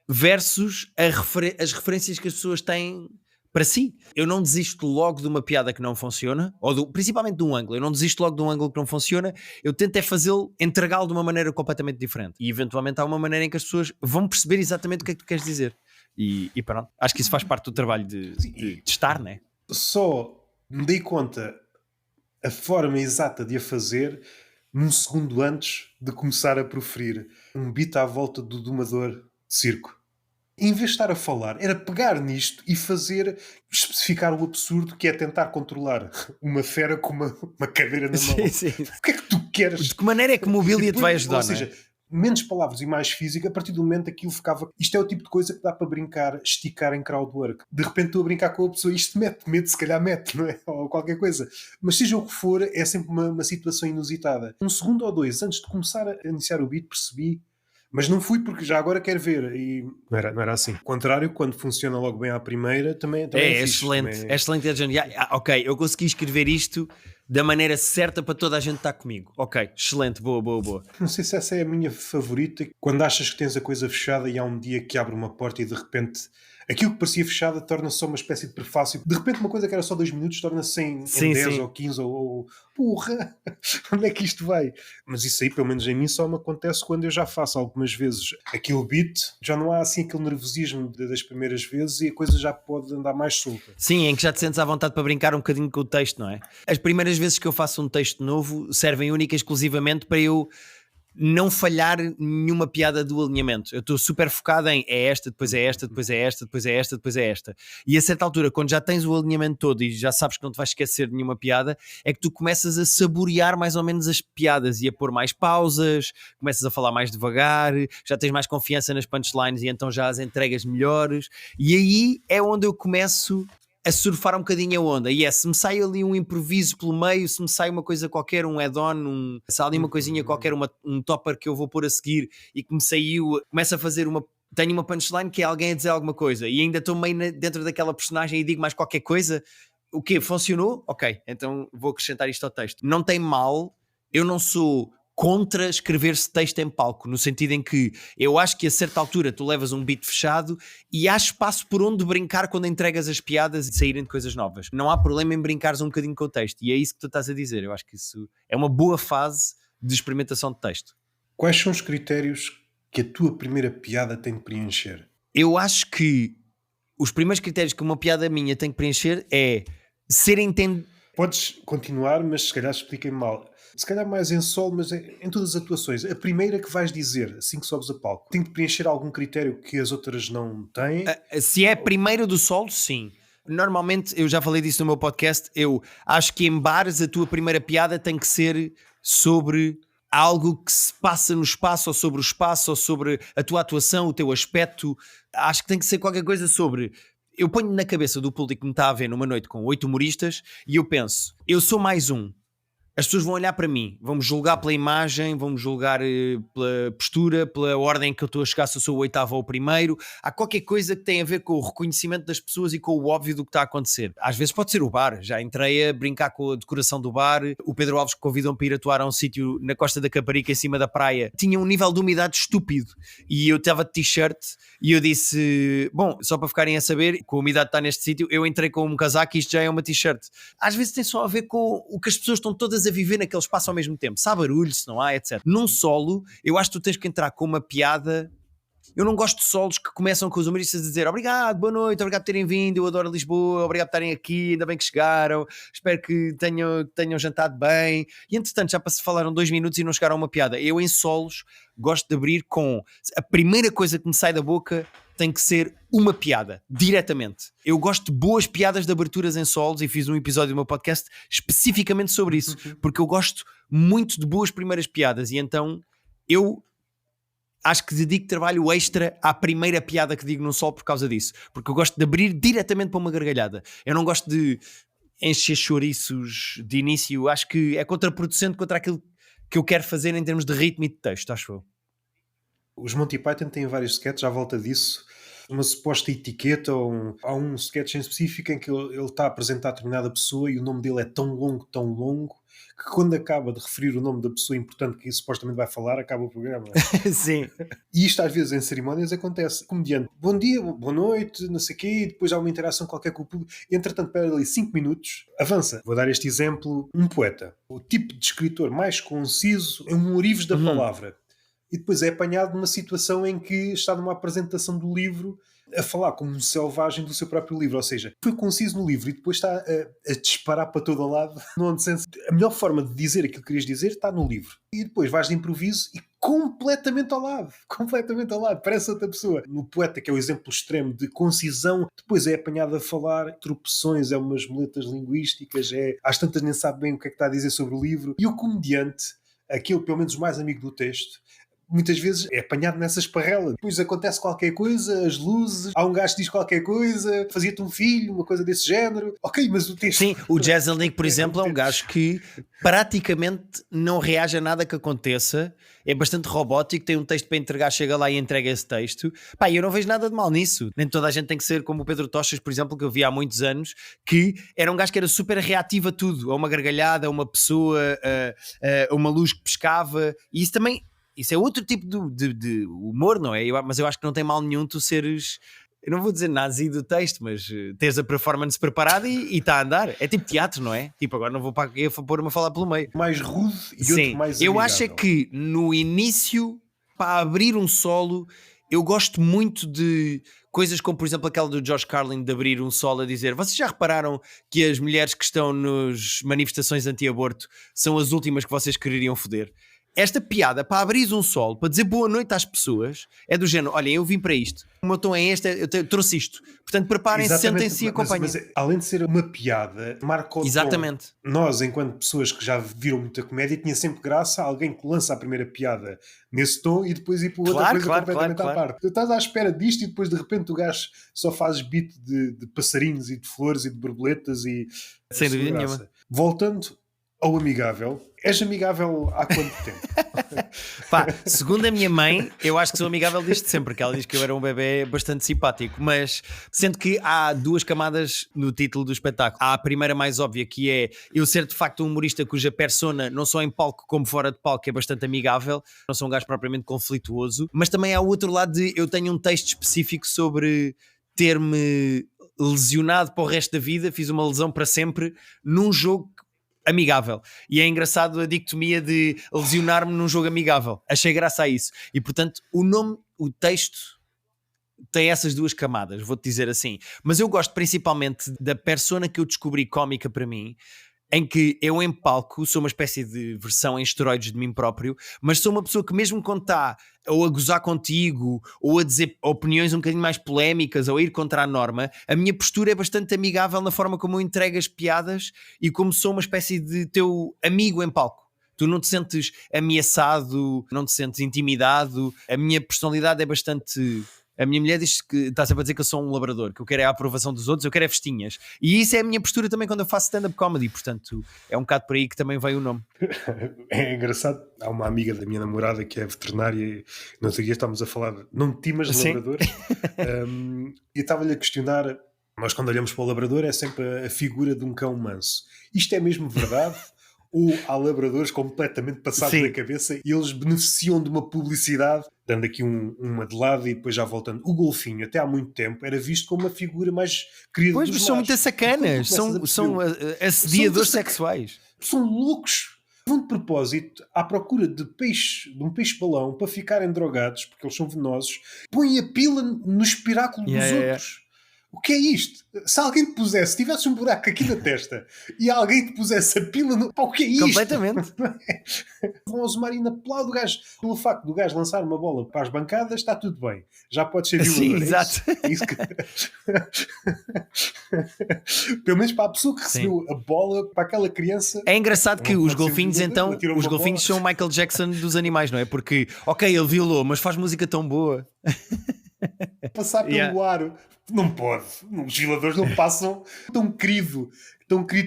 versus as referências que as pessoas têm para si. Eu não desisto logo de uma piada que não funciona, principalmente de um ângulo. Eu não desisto logo de um ângulo que não funciona. Eu tento fazê-lo, entregá-lo de uma maneira completamente diferente. E eventualmente há uma maneira em que as pessoas vão perceber exatamente o que é que tu queres dizer. E pronto. Acho que isso faz parte do trabalho de testar, não é? Só me dei conta a forma exata de a fazer num segundo antes de começar a proferir um beat à volta do domador de circo. Em vez de estar a falar, era pegar nisto e especificar o absurdo, que é tentar controlar uma fera com uma cadeira na mão. Sim. O que é que tu queres? De que maneira é que mobília te vai ajudar, ou seja, menos palavras e mais física, a partir do momento aquilo ficava... Isto é o tipo de coisa que dá para brincar, esticar em crowdwork. De repente estou a brincar com a pessoa, isto mete medo, se calhar mete, não é? Ou qualquer coisa. Mas seja o que for, é sempre uma situação inusitada. Um segundo ou 2 antes de começar a iniciar o beat, percebi. Mas não fui porque já agora quero ver. E não era assim. Ao contrário, quando funciona logo bem à primeira, também é fixe. Excelente. Também... É excelente. Ok, eu consegui escrever isto da maneira certa para toda a gente estar comigo. Ok, excelente, boa, boa, boa. Não sei se essa é a minha favorita, quando achas que tens a coisa fechada e há um dia que abre uma porta e de repente aquilo que parecia fechada torna-se só uma espécie de prefácio. De repente uma coisa que era só 2 minutos torna-se em Sim, 10 sim. ou 15 ou porra, onde é que isto vai? Mas isso aí, pelo menos em mim, só me acontece quando eu já faço algumas vezes aquele beat, já não há assim aquele nervosismo das primeiras vezes e a coisa já pode andar mais solta. Sim, em que já te sentes à vontade para brincar um bocadinho com o texto, não é? As primeiras vezes que eu faço um texto novo servem única e exclusivamente para eu não falhar nenhuma piada do alinhamento. Eu estou super focado em é esta, depois é esta, depois é esta, depois é esta, depois é esta. E a certa altura, quando já tens o alinhamento todo e já sabes que não te vais esquecer de nenhuma piada, é que tu começas a saborear mais ou menos as piadas e a pôr mais pausas, começas a falar mais devagar, já tens mais confiança nas punchlines e então já as entregas melhores. E aí é onde eu começo a surfar um bocadinho a onda. E se me sai ali um improviso pelo meio, se me sai uma coisa qualquer, um add-on, se há ali uma coisinha qualquer, um topper que eu vou pôr a seguir e que me saiu, começa a fazer tenho uma punchline que é alguém a dizer alguma coisa e ainda estou meio dentro daquela personagem e digo mais qualquer coisa, o quê? Funcionou? Ok, então vou acrescentar isto ao texto. Não tem mal, eu não sou contra escrever-se texto em palco, no sentido em que eu acho que a certa altura tu levas um beat fechado e há espaço por onde brincar quando entregas as piadas e saírem de coisas novas. Não há problema em brincares um bocadinho com o texto e é isso que tu estás a dizer. Eu acho que isso é uma boa fase de experimentação de texto. Quais são os critérios que a tua primeira piada tem de preencher? Eu acho que os primeiros critérios que uma piada minha tem que preencher é ser entendido. Podes continuar, mas se calhar expliquem mal. Se calhar mais em solo, mas em todas as atuações. A primeira que vais dizer, assim que sobes a palco, tem de preencher algum critério que as outras não têm? Se é primeiro do solo, sim. Normalmente, eu já falei disso no meu podcast, eu acho que em bares a tua primeira piada tem que ser sobre algo que se passa no espaço, ou sobre o espaço, ou sobre a tua atuação, o teu aspecto. Acho que tem que ser qualquer coisa sobre... Eu ponho na cabeça do público que me está a ver numa noite com 8 humoristas e eu penso, eu sou mais um. As pessoas vão olhar para mim, vão-me julgar pela imagem, vão-me julgar pela postura, pela ordem que eu estou a chegar, se eu sou o oitavo ou o primeiro. Há qualquer coisa que tem a ver com o reconhecimento das pessoas e com o óbvio do que está a acontecer. Às vezes pode ser o bar, já entrei a brincar com a decoração do bar. O Pedro Alves convidou-me para ir atuar a um sítio na Costa da Caparica, em cima da praia. Tinha um nível de umidade estúpido e eu estava de t-shirt e eu disse, bom, só para ficarem a saber, que a umidade está neste sítio, eu entrei com um casaco e isto já é uma t-shirt. Às vezes tem só a ver com o que as pessoas estão todas a viver naquele espaço ao mesmo tempo. Se há barulho, se não há, etc. Num solo, eu acho que tu tens que entrar com uma piada. Eu não gosto de solos que começam com os humoristas a dizer obrigado, boa noite, obrigado por terem vindo, eu adoro Lisboa, obrigado por estarem aqui, ainda bem que chegaram, espero que tenham jantado bem. E entretanto já se falaram 2 minutos e não chegaram a uma piada. Eu em solos gosto de abrir com a primeira coisa que me sai da boca tem que ser uma piada, diretamente. Eu gosto de boas piadas de aberturas em solos e fiz um episódio do meu podcast especificamente sobre isso, porque eu gosto muito de boas primeiras piadas e então eu acho que dedico trabalho extra à primeira piada que digo num solo por causa disso, porque eu gosto de abrir diretamente para uma gargalhada. Eu não gosto de encher chouriços de início, acho que é contraproducente contra aquilo que eu quero fazer em termos de ritmo e de texto, acho eu. Os Monty Python têm vários sketches à volta disso. Uma suposta etiqueta, há um sketch em específico em que ele está a apresentar a determinada pessoa e o nome dele é tão longo, que quando acaba de referir o nome da pessoa importante que supostamente vai falar, acaba o programa. Sim. E isto às vezes em cerimónias acontece. Comediante, bom dia, boa noite, não sei o quê, e depois há uma interação qualquer com o público, e entretanto perde ali 5 minutos, avança. Vou dar este exemplo, um poeta. O tipo de escritor mais conciso é um ourives da palavra. E depois é apanhado numa situação em que está numa apresentação do livro a falar como um selvagem do seu próprio livro, ou seja, foi conciso no livro e depois está a disparar para todo o lado no nonsense. A melhor forma de dizer aquilo que querias dizer está no livro. E depois vais de improviso e completamente ao lado, parece outra pessoa. No poeta, que é o exemplo extremo de concisão, depois é apanhado a falar tropeções, é umas muletas linguísticas, às tantas nem sabe bem o que é que está a dizer sobre o livro. E o comediante, aquele pelo menos mais amigo do texto, muitas vezes é apanhado nessa esparrela. Depois acontece qualquer coisa, as luzes, há um gajo que diz qualquer coisa, fazia-te um filho, uma coisa desse género. Ok, mas o texto... Sim, o Jeselnik, por exemplo, é um gajo que praticamente não reage a nada que aconteça, é bastante robótico, tem um texto para entregar, chega lá e entrega esse texto. Pá, eu não vejo nada de mal nisso. Nem toda a gente tem que ser como o Pedro Tochas, por exemplo, que eu vi há muitos anos, que era um gajo que era super reativo a tudo, a uma gargalhada, a uma pessoa, a uma luz que pescava, e isso também, isso é outro tipo de humor, não é? Mas eu acho que não tem mal nenhum tu seres... Eu não vou dizer nazi do texto, mas tens a performance preparada e está a andar. É tipo teatro, não é? Tipo, agora não vou para aqui pôr-me a falar pelo meio. Mais rude e Sim, outro mais eu amigável. acho é que no início, para abrir um solo, eu gosto muito de coisas como, por exemplo, aquela do Josh Carlin de abrir um solo a dizer: vocês já repararam que as mulheres que estão nas manifestações anti-aborto são as últimas que vocês quereriam foder? Esta piada, para abrir um solo, para dizer boa noite às pessoas, é do género: olhem, eu vim para isto, o meu tom é este, eu trouxe isto, portanto preparem-se, sentem-se e acompanhem. Mas além de ser uma piada, marca o Exatamente. tom. Nós, enquanto pessoas que já viram muita comédia, tinha sempre graça alguém que lança a primeira piada nesse tom e depois ir para outra coisa completamente à parte. Tu estás à espera disto e depois de repente o gajo só faz beat de passarinhos e de flores e de borboletas e... Sem dúvida nenhuma. Voltando ao amigável, és amigável há quanto tempo? Pá, segundo a minha mãe, eu acho que sou amigável desde sempre, que ela diz que eu era um bebê bastante simpático, mas sendo que há duas camadas no título do espetáculo. Há a primeira mais óbvia, que é eu ser de facto um humorista cuja persona, não só em palco como fora de palco, é bastante amigável, não sou um gajo propriamente conflituoso, mas também há o outro lado de eu tenho um texto específico sobre ter-me lesionado para o resto da vida, fiz uma lesão para sempre num jogo amigável, e é engraçado a dicotomia de lesionar-me num jogo amigável, achei graça a isso, e portanto o texto tem essas duas camadas, vou-te dizer assim, mas eu gosto principalmente da persona que eu descobri cómica para mim, em que eu em palco sou uma espécie de versão em esteroides de mim próprio, mas sou uma pessoa que mesmo quando está ou a gozar contigo, ou a dizer opiniões um bocadinho mais polémicas, ou a ir contra a norma, a minha postura é bastante amigável na forma como eu entrego as piadas e como sou uma espécie de teu amigo em palco. Tu não te sentes ameaçado, não te sentes intimidado, a minha personalidade é bastante... A minha mulher diz que está sempre a dizer que eu sou um labrador, que eu quero é a aprovação dos outros, eu quero é festinhas. E isso é a minha postura também quando eu faço stand-up comedy, portanto é um bocado por aí que também veio o nome. É engraçado, há uma amiga da minha namorada que é veterinária e não sei o que, estávamos a falar não de ti, mas de labradores. E estava-lhe a questionar, nós quando olhamos para o labrador é sempre a figura de um cão manso. Isto é mesmo verdade? Ou há labradores completamente passados da cabeça e eles beneficiam de uma publicidade, dando aqui uma de lado e depois já voltando. O golfinho, até há muito tempo, era visto como uma figura mais querida pois, dos mas são muito sacanas, são assediadores sexuais. São loucos. Vão de propósito à procura de um peixe-balão para ficarem drogados, porque eles são venenosos, põem a pila no espiráculo dos outros. O que é isto? Se alguém te pusesse, se tivesse um buraco aqui na testa e alguém te pusesse a pila no... Pá, o que é isto? Completamente. Vão ao Zumarino aplaudir o gajo. Pelo facto do gajo lançar uma bola para as bancadas, está tudo bem. Já pode ser violador. Sim, exato. É isso que... Pelo menos para a pessoa que recebeu a bola, para aquela criança... É engraçado que os golfinhos, então, os golfinhos são o Michael Jackson dos animais, não é? Porque, ok, ele violou, mas faz música tão boa. Passar pelo ar... Não pode. Os violadores não passam tão querido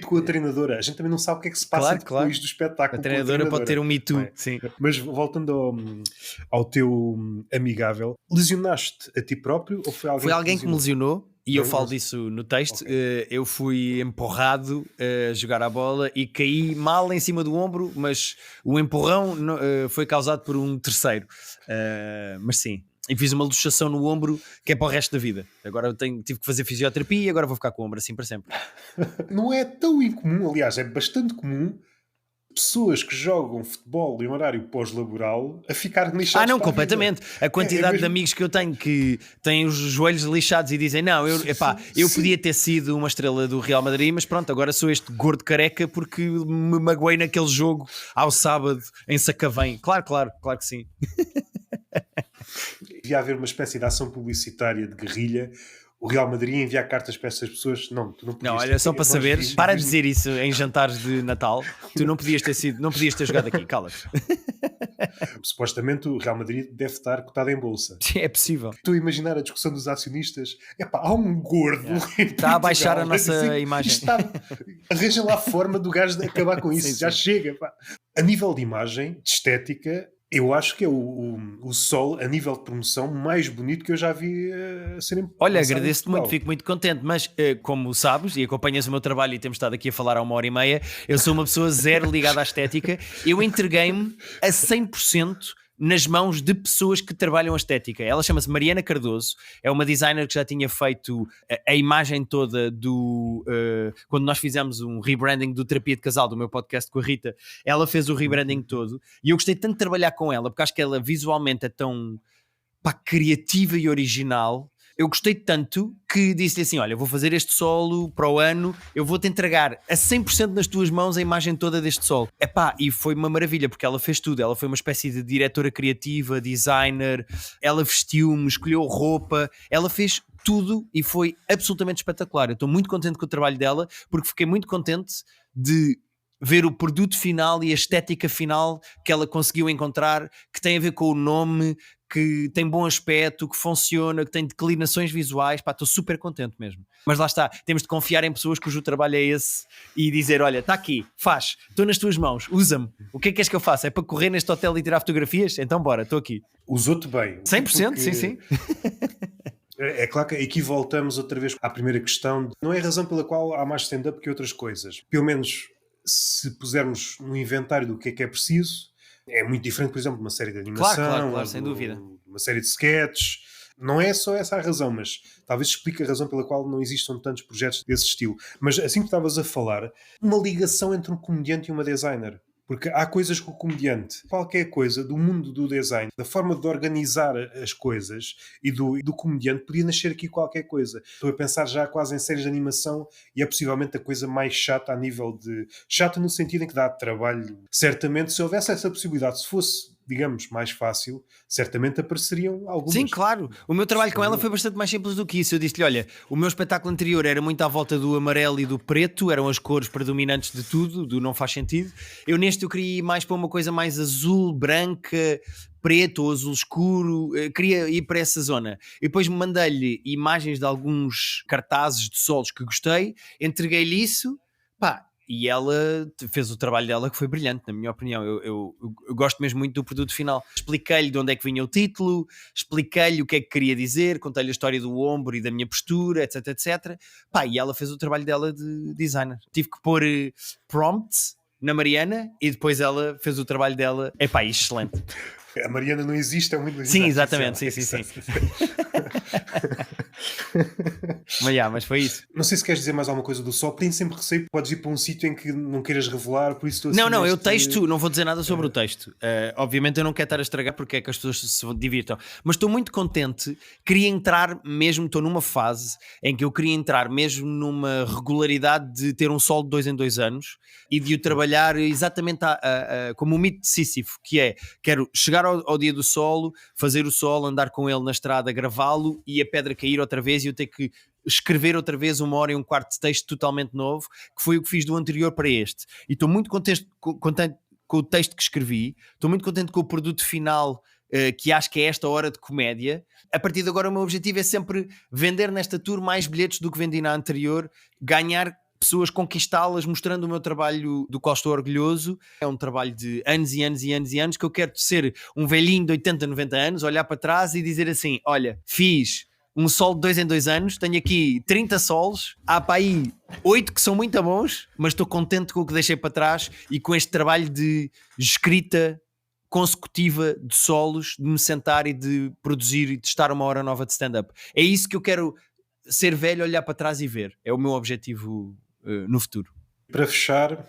com a treinadora. A gente também não sabe o que é que se passa depois do espetáculo. A treinadora pode ter um Me Too. Sim. Mas voltando ao teu amigável, lesionaste a ti próprio ou foi alguém Foi alguém que me lesionou? E eu falo disso no texto. Okay. Eu fui empurrado a jogar a bola e caí mal em cima do ombro, mas o empurrão foi causado por um terceiro. Mas sim. E fiz uma luxação no ombro que é para o resto da vida. Agora tive que fazer fisioterapia e agora vou ficar com o ombro assim para sempre. Não é tão incomum, aliás, é bastante comum pessoas que jogam futebol em horário pós-laboral a ficar lixados. Não, completamente. A quantidade de amigos que eu tenho que têm os joelhos lixados e dizem: não, eu podia ter sido uma estrela do Real Madrid, mas pronto, agora sou este gordo careca porque me magoei naquele jogo ao sábado em Sacavém. Claro que sim. Devia haver uma espécie de ação publicitária de guerrilha. O Real Madrid enviar cartas para essas pessoas. Não, tu não podias. Não, olha, só para saberes, para de dizer isso em jantares de Natal. Tu não podias ter jogado aqui, cala-te. Supostamente o Real Madrid deve estar cotado em bolsa. É possível. Estou a imaginar a discussão dos acionistas. Epá, há um gordo em Está a baixar a Portugal nossa dizer, imagem. Arranja lá a forma do gajo de acabar com isso. Sim, Já sim. chega. Pá. A nível de imagem, de estética, eu acho que é o Sol, a nível de promoção, mais bonito que eu já vi a serem. Olha, lançado em agradeço-te muito, Portugal. fico muito contente, mas como sabes e acompanhas o meu trabalho e temos estado aqui a falar há 1h30, eu sou uma pessoa zero ligada à estética, eu entreguei-me a 100% nas mãos de pessoas que trabalham a estética. Ela chama-se Mariana Cardoso, é uma designer que já tinha feito a imagem toda do... quando nós fizemos um rebranding do Terapia de Casal, do meu podcast com a Rita, ela fez o rebranding todo e eu gostei tanto de trabalhar com ela, porque acho que ela visualmente é tão criativa e original. Eu gostei tanto que disse-lhe assim, olha, vou fazer este solo para o ano, eu vou-te entregar a 100% nas tuas mãos a imagem toda deste solo. E foi uma maravilha, porque ela fez tudo, ela foi uma espécie de diretora criativa, designer, ela vestiu-me, escolheu roupa, ela fez tudo e foi absolutamente espetacular. Eu estou muito contente com o trabalho dela, porque fiquei muito contente de ver o produto final e a estética final que ela conseguiu encontrar, que tem a ver com o nome, que tem bom aspecto, que funciona, que tem declinações visuais. Estou super contente mesmo. Mas lá está, temos de confiar em pessoas cujo trabalho é esse e dizer, olha, está aqui, faz, estou nas tuas mãos, usa-me. O que é que queres que eu faça? É para correr neste hotel e tirar fotografias? Então bora, estou aqui. Usou-te bem. 100%, Porque sim. É claro que aqui voltamos outra vez à primeira questão. Não é a razão pela qual há mais stand-up que outras coisas. Pelo menos, se pusermos no inventário do que é preciso, é muito diferente, por exemplo, de uma série de animação, Claro, sem dúvida. uma série de sketches. Não é só essa a razão, mas talvez explique a razão pela qual não existam tantos projetos desse estilo. Mas assim que estavas a falar, uma ligação entre um comediante e uma designer. Porque há coisas que o comediante, qualquer coisa do mundo do design, da forma de organizar as coisas e do comediante, podia nascer aqui qualquer coisa. Estou a pensar já quase em séries de animação e é possivelmente a coisa mais chata a nível de... Chata no sentido em que dá trabalho. Certamente, se houvesse essa possibilidade, se fosse, digamos, mais fácil, certamente apareceriam algumas. Sim, claro. O meu trabalho com ela foi bastante mais simples do que isso. Eu disse-lhe, olha, o meu espetáculo anterior era muito à volta do amarelo e do preto, eram as cores predominantes de tudo, do não faz sentido. Eu queria ir mais para uma coisa mais azul, branca, preto ou azul escuro, queria ir para essa zona. E depois mandei-lhe imagens de alguns cartazes de solos que gostei, entreguei-lhe isso, e ela fez o trabalho dela que foi brilhante, na minha opinião. Eu gosto mesmo muito do produto final. Expliquei-lhe de onde é que vinha o título, expliquei-lhe o que é que queria dizer, contei-lhe a história do ombro e da minha postura, etc, etc. E ela fez o trabalho dela de designer. Tive que pôr prompt na Mariana e depois ela fez o trabalho dela. Excelente. A Mariana não existe, é muito... Sim, exatamente, sim. Mas foi isso. Não sei se queres dizer mais alguma coisa do Sol. Tenho sempre receio que podes ir para um sítio em que não queiras revelar, por isso estou Não, eu texto, não vou dizer nada sobre o texto. Obviamente eu não quero estar a estragar porque é que as pessoas se divirtam, mas estou muito contente. Queria entrar mesmo, estou numa fase em que eu queria entrar mesmo numa regularidade de ter um Sol de 2 em 2 anos e de o trabalhar exatamente como o mito de Sísifo, que é, quero chegar ao dia do solo, fazer o solo, andar com ele na estrada, gravá-lo e a pedra cair outra vez e eu ter que escrever outra vez 1h15 de texto totalmente novo, que foi o que fiz do anterior para este. E estou muito contente com o texto que escrevi, estou muito contente com o produto final, que acho que é esta hora de comédia. A partir de agora o meu objetivo é sempre vender nesta tour mais bilhetes do que vendi na anterior, ganhar pessoas, conquistá-las, mostrando o meu trabalho do qual estou orgulhoso. É um trabalho de anos e anos e anos e anos, que eu quero ser um velhinho de 80, 90 anos, olhar para trás e dizer assim, olha, fiz um solo de 2 em 2 anos, tenho aqui 30 solos, há para aí 8 que são muito bons, mas estou contente com o que deixei para trás e com este trabalho de escrita consecutiva de solos, de me sentar e de produzir e testar uma hora nova de stand-up. É isso que eu quero ser velho, olhar para trás e ver. É o meu objetivo no futuro. Para fechar,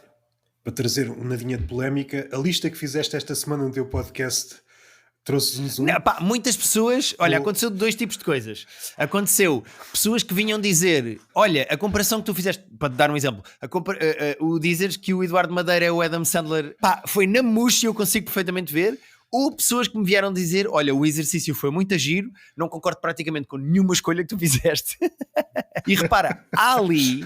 para trazer uma nadinha de polémica, a lista que fizeste esta semana no teu podcast trouxe-nos muitas pessoas, olha, aconteceu dois tipos de coisas. Aconteceu pessoas que vinham dizer, olha, a comparação que tu fizeste, para te dar um exemplo, o dizeres que o Eduardo Madeira é o Adam Sandler, foi na mousse, eu consigo perfeitamente ver. Ou pessoas que me vieram dizer, olha, o exercício foi muito giro, não concordo praticamente com nenhuma escolha que tu fizeste. E repara, há ali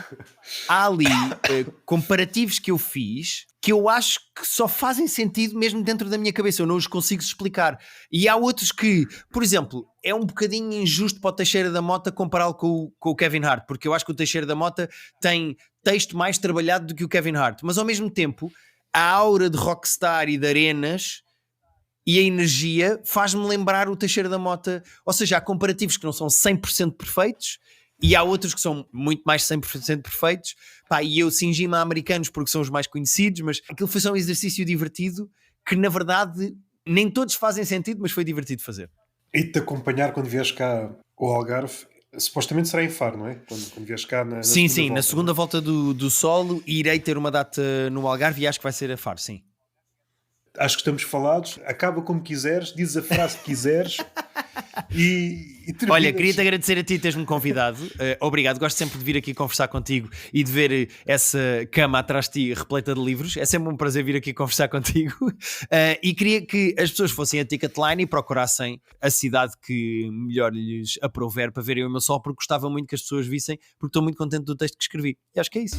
comparativos que eu fiz que eu acho que só fazem sentido mesmo dentro da minha cabeça, eu não os consigo explicar. E há outros que, por exemplo, é um bocadinho injusto para o Teixeira da Mota compará-lo com o Kevin Hart, porque eu acho que o Teixeira da Mota tem texto mais trabalhado do que o Kevin Hart, mas ao mesmo tempo a aura de rockstar e de arenas e a energia faz-me lembrar o Teixeira da Mota, ou seja, há comparativos que não são 100% perfeitos e há outros que são muito mais 100% perfeitos. Pá, e eu cingi-me a americanos porque são os mais conhecidos, mas aquilo foi só um exercício divertido que na verdade nem todos fazem sentido, mas foi divertido fazer. E de te acompanhar quando vieres cá ao Algarve, supostamente será em Faro, não é? Quando vieres cá na Sim, segunda sim, volta, na segunda não é? volta do solo irei ter uma data no Algarve e acho que vai ser a Faro, sim. Acho que estamos falados. Acaba como quiseres, diz a frase que quiseres e terminas. Olha, queria-te agradecer a ti teres-me convidado. Obrigado, gosto sempre de vir aqui conversar contigo e de ver essa cama atrás de ti repleta de livros. É sempre um prazer vir aqui conversar contigo. E queria que as pessoas fossem a Ticketline e procurassem a cidade que melhor lhes aprouver para verem o meu sol, porque gostava muito que as pessoas vissem, porque estou muito contente do texto que escrevi. E acho que é isso.